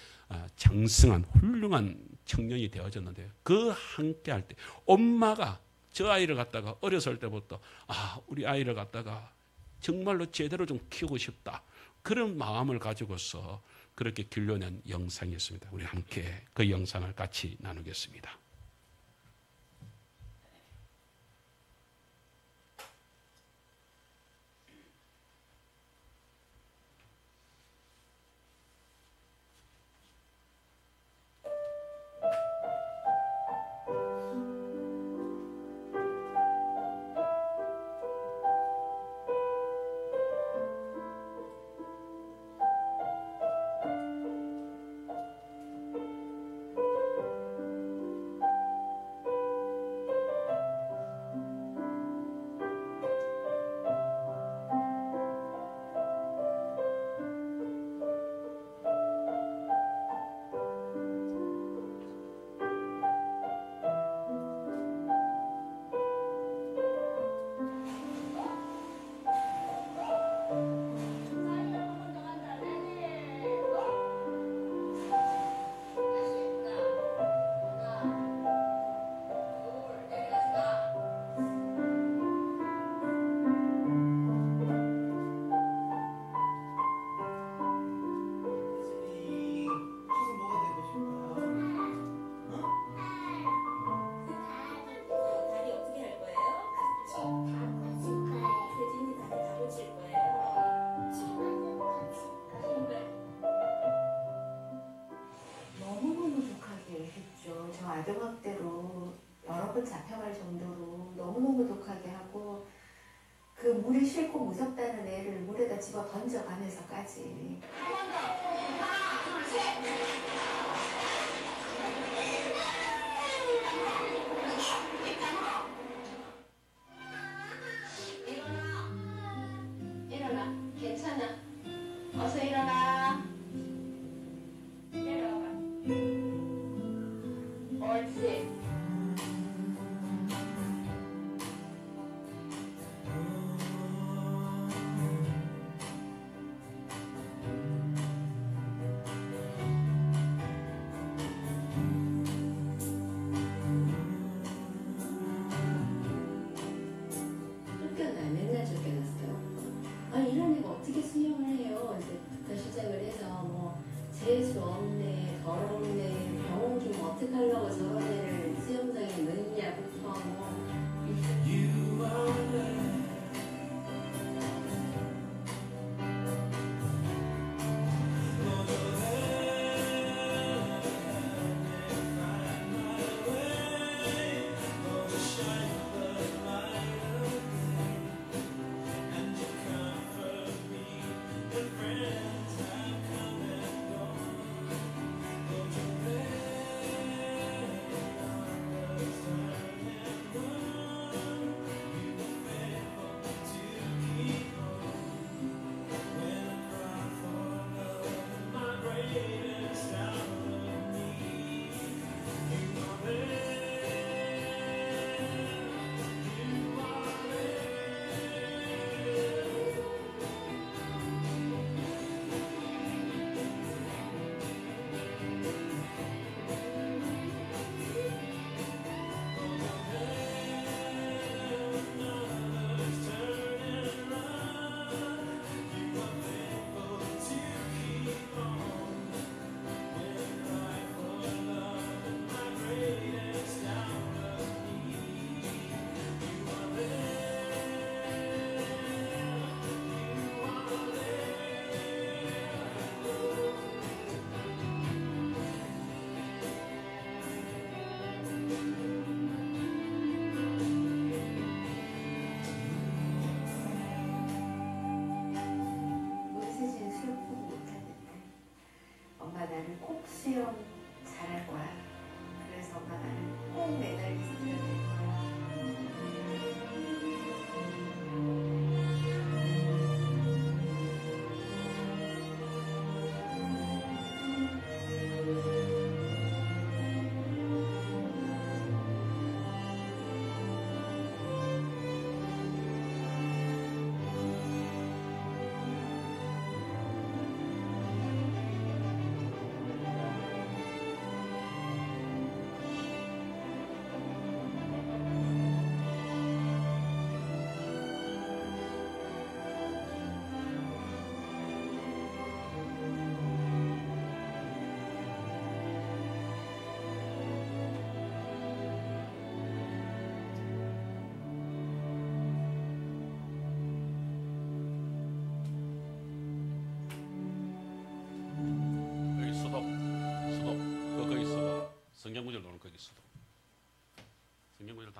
장성한 훌륭한 청년이 되어졌는데요. 그 함께 할 때 엄마가 저 아이를 갖다가 어렸을 때부터 우리 아이를 갖다가 정말로 제대로 좀 키우고 싶다. 그런 마음을 가지고서 그렇게 길러낸 영상이 있습니다. 우리 함께 그 영상을 같이 나누겠습니다. 아동학대로 여러 번 잡혀갈 정도로 너무너무 독하게 하고 그 물이 싫고 무섭다는 애를 물에다 집어 던져가면서까지 한 번 더! 하나, 둘, 셋! 일어나, 괜찮아. 어서 일어나. 내려와봐. 옳지.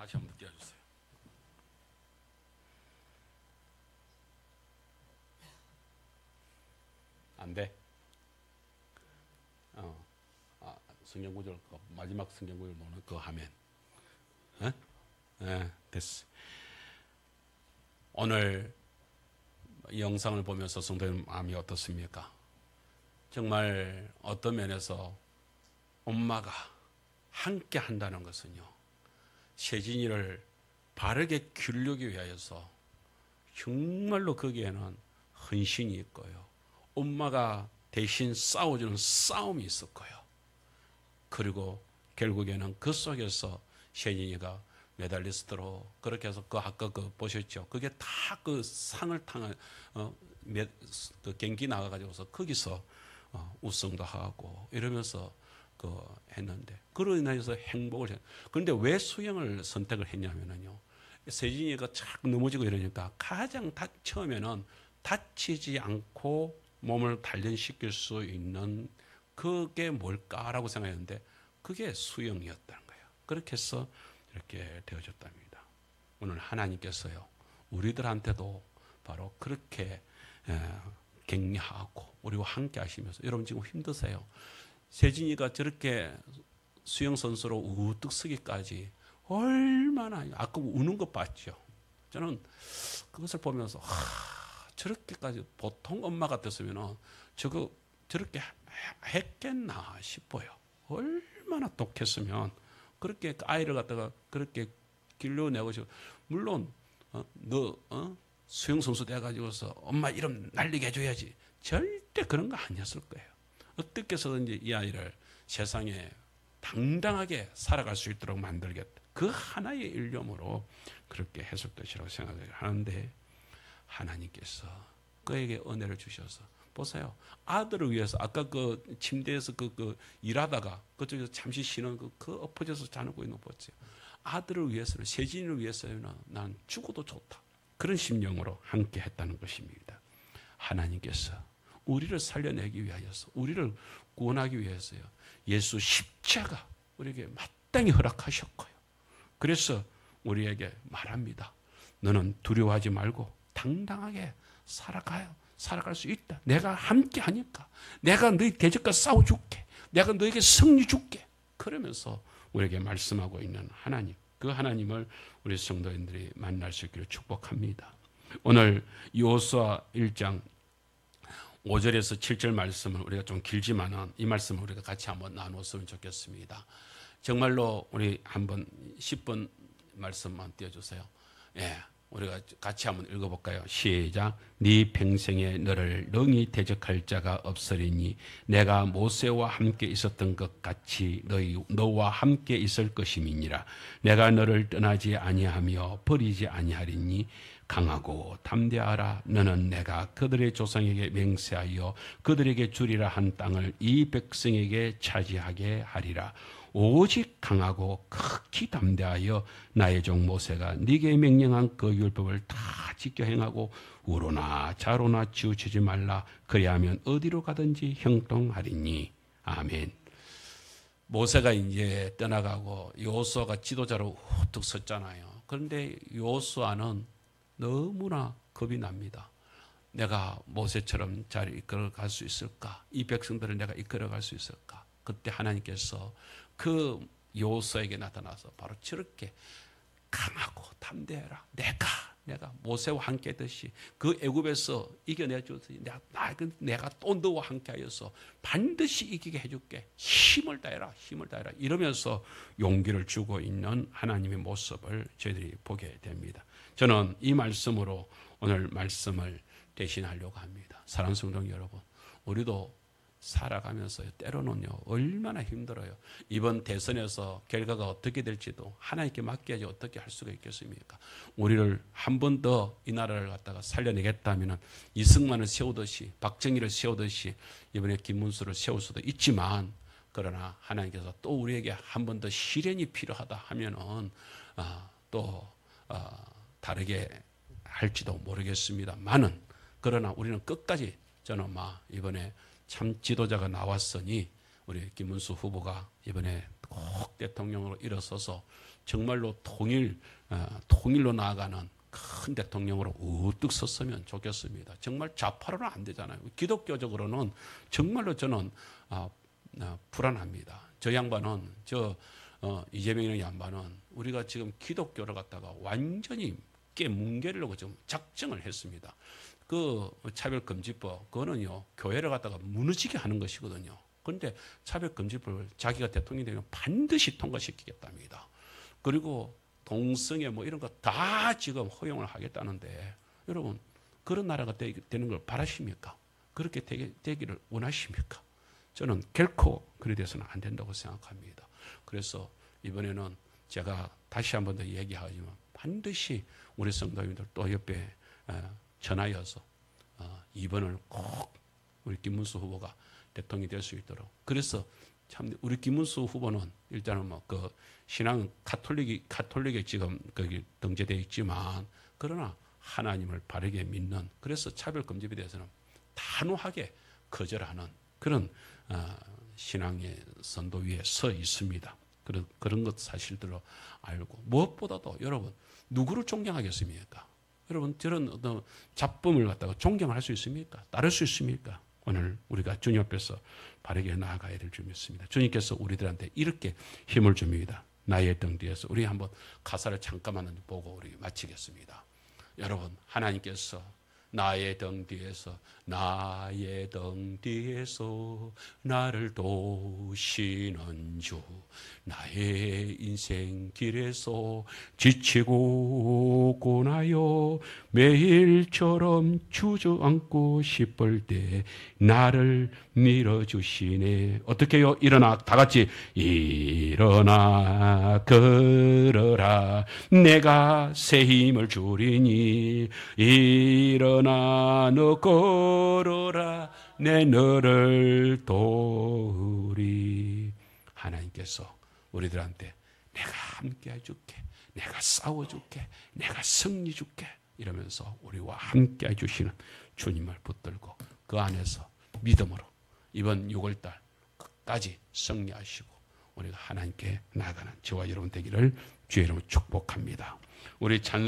다시 한번 띄워주세요. 안 돼? 성경 구절, 마지막 성경 구절 뭐는 그거 하면. 됐어. 오늘 이 영상을 보면서 성도님 마음이 어떻습니까? 정말 어떤 면에서 엄마가 함께 한다는 것은요, 세진이를 바르게 기르기 위하여서 정말로 거기에는 헌신이 있고요, 엄마가 대신 싸워주는 싸움이 있을 거예요. 그리고 결국에는 그 속에서 세진이가 메달리스트로 그렇게 해서 그 아까 그 보셨죠? 그게 다 그 상을 타는 그 경기 나가가지고서 거기서 우승도 하고 이러면서 그 했는데, 그로 인해서 행복을. 그런데 왜 수영을 선택을 했냐면요, 세진이가 자꾸 넘어지고 이러니까 가장 처음에는 다치지 않고 몸을 단련시킬 수 있는 그게 뭘까라고 생각했는데 그게 수영이었다는 거예요. 그렇게 해서 이렇게 되어졌답니다. 오늘 하나님께서요, 우리들한테도 바로 그렇게 격려하고 우리와 함께 하시면서, 여러분 지금 힘드세요? 세진이가 저렇게 수영선수로 우뚝 서기까지 얼마나, 아까 우는 거 봤죠? 저는 그것을 보면서 저렇게까지 보통 엄마 같았으면 저렇게 했겠나 싶어요. 얼마나 독했으면 그렇게 아이를 갖다가 그렇게 길러내고 싶어. 물론 너 수영선수 돼가지고서 엄마 이름 날리게 해줘야지, 절대 그런 거 아니었을 거예요. 어떻게 해서든지 이 아이를 세상에 당당하게 살아갈 수 있도록 만들겠다, 그 하나의 일념으로 그렇게 했을 것이라고 생각을 하는데, 하나님께서 그에게 은혜를 주셔서, 보세요, 아들을 위해서 아까 그 침대에서 그 일하다가 그쪽에서 잠시 쉬는 그 엎어져서 자는 거 있는 거 봤죠? 아들을 위해서는, 세진이를 위해서는 난 죽어도 좋다, 그런 심령으로 함께 했다는 것입니다. 하나님께서 우리를 살려내기 위하여서, 우리를 구원하기 위해서요, 예수 십자가 우리에게 마땅히 허락하셨고요, 그래서 우리에게 말합니다. 너는 두려워하지 말고 당당하게 살아갈 수 있다. 내가 함께 하니까. 내가 너희 대적과 싸워줄게. 내가 너에게 승리 줄게. 그러면서 우리에게 말씀하고 있는 하나님, 그 하나님을 우리 성도인들이 만날 수 있기를 축복합니다. 오늘 여호수아 1장 5절에서 7절 말씀을 우리가 좀 길지만은 이 말씀을 우리가 같이 한번 나눴으면 좋겠습니다. 정말로 우리 한번 10분 말씀만 띄워주세요. 예, 우리가 같이 한번 읽어볼까요? 시작. 네 평생에 너를 능히 대적할 자가 없으리니 내가 모세와 함께 있었던 것 같이 너와 함께 있을 것임이니라. 내가 너를 떠나지 아니하며 버리지 아니하리니 강하고 담대하라. 너는 내가 그들의 조상에게 맹세하여 그들에게 주리라 한 땅을 이 백성에게 차지하게 하리라. 오직 강하고 극히 담대하여 나의 종 모세가 네게 명령한 그 율법을 다 지켜 행하고 우로나 좌로나 치우치지 말라. 그리하면 어디로 가든지 형통하리니. 아멘. 모세가 이제 떠나가고 여호수아가 지도자로 우뚝 섰잖아요. 그런데 여호수아는 너무나 겁이 납니다. 내가 모세처럼 잘 이끌어갈 수 있을까? 이 백성들을 내가 이끌어갈 수 있을까? 그때 하나님께서 그 여호수아에게 나타나서 바로 저렇게 강하고 담대해라. 내가 모세와 함께 했듯이 그 애굽에서 이겨내줬으니 내가 또 너와 함께하여서 반드시 이기게 해줄게. 힘을 다해라. 이러면서 용기를 주고 있는 하나님의 모습을 저희들이 보게 됩니다. 저는 이 말씀으로 오늘 말씀을 대신하려고 합니다. 사랑하는 성도 여러분, 우리도 살아가면서 때로는요 얼마나 힘들어요. 이번 대선에서 결과가 어떻게 될지도 하나님께 맡겨야지 어떻게 할 수가 있겠습니까? 우리를 한 번 더 이 나라를 갖다가 살려내겠다면 이승만을 세우듯이, 박정희를 세우듯이 이번에 김문수를 세울 수도 있지만, 그러나 하나님께서 또 우리에게 한 번 더 시련이 필요하다 하면은 또 다르게 할지도 모르겠습니다만은, 그러나 우리는 끝까지, 저는 이번에 참 지도자가 나왔으니 우리 김문수 후보가 이번에 꼭 대통령으로 일어서서 정말로 통일로 나아가는 큰 대통령으로 우뚝 섰으면 좋겠습니다. 정말 좌파로는 안 되잖아요. 기독교적으로는 정말로 저는 불안합니다. 저 양반은 이재명이라는 양반은 우리가 지금 기독교를 갖다가 완전히 뭉개려고 지금 작정을 했습니다. 그 차별금지법 그거는요 교회를 갖다가 무너지게 하는 것이거든요. 그런데 차별금지법을 자기가 대통령이 되면 반드시 통과시키겠답니다. 그리고 동성애 뭐 이런 거 다 지금 허용을 하겠다는데 여러분 그런 나라가 되는 걸 바라십니까? 그렇게 되기를 원하십니까? 저는 결코 그래 돼서는 안 된다고 생각합니다. 그래서 이번에는 제가 다시 한 번 더 얘기하지만 반드시 우리 성도님들 또 옆에 전하여서 2번을 꼭 우리 김문수 후보가 대통령이 될 수 있도록. 그래서 참 우리 김문수 후보는 일단은 뭐 그 신앙 카톨릭에 지금 거기 등재되어 있지만 그러나 하나님을 바르게 믿는 그래서 차별금지에 대해서는 단호하게 거절하는 그런 신앙의 선도 위에 서 있습니다. 그런 것 사실들로 알고 무엇보다도 여러분 누구를 존경하겠습니까? 여러분 저런 어떤 잡범을 갖다가 존경할 수 있습니까? 따를 수 있습니까? 오늘 우리가 주님 앞에서 바르게 나아가야 될 줄 믿습니다. 주님께서 우리들한테 이렇게 힘을 줍니다. 나의 등 뒤에서 우리 한번 가사를 잠깐만 보고 우리 마치겠습니다. 여러분 하나님께서 나의 등 뒤에서 나를 도우시는 주 나의 인생 길에서 지치고 고나요 매일처럼 주저앉고 싶을 때 나를 밀어주시네. 어떻게요? 일어나 다 같이 일어나 걸어라 내가 새 힘을 주리니 일어나 너 걸어라 내 너를 도우리. 하나님께서 우리들한테 내가 함께 해줄게 내가 싸워줄게 내가 승리 줄게 이러면서 우리와 함께 해주시는 주님을 붙들고 그 안에서 믿음으로 이번 6월달 끝까지 승리하시고 우리가 하나님께 나아가는 저와 여러분 되기를 주의 이름으로 축복합니다. 우리 찬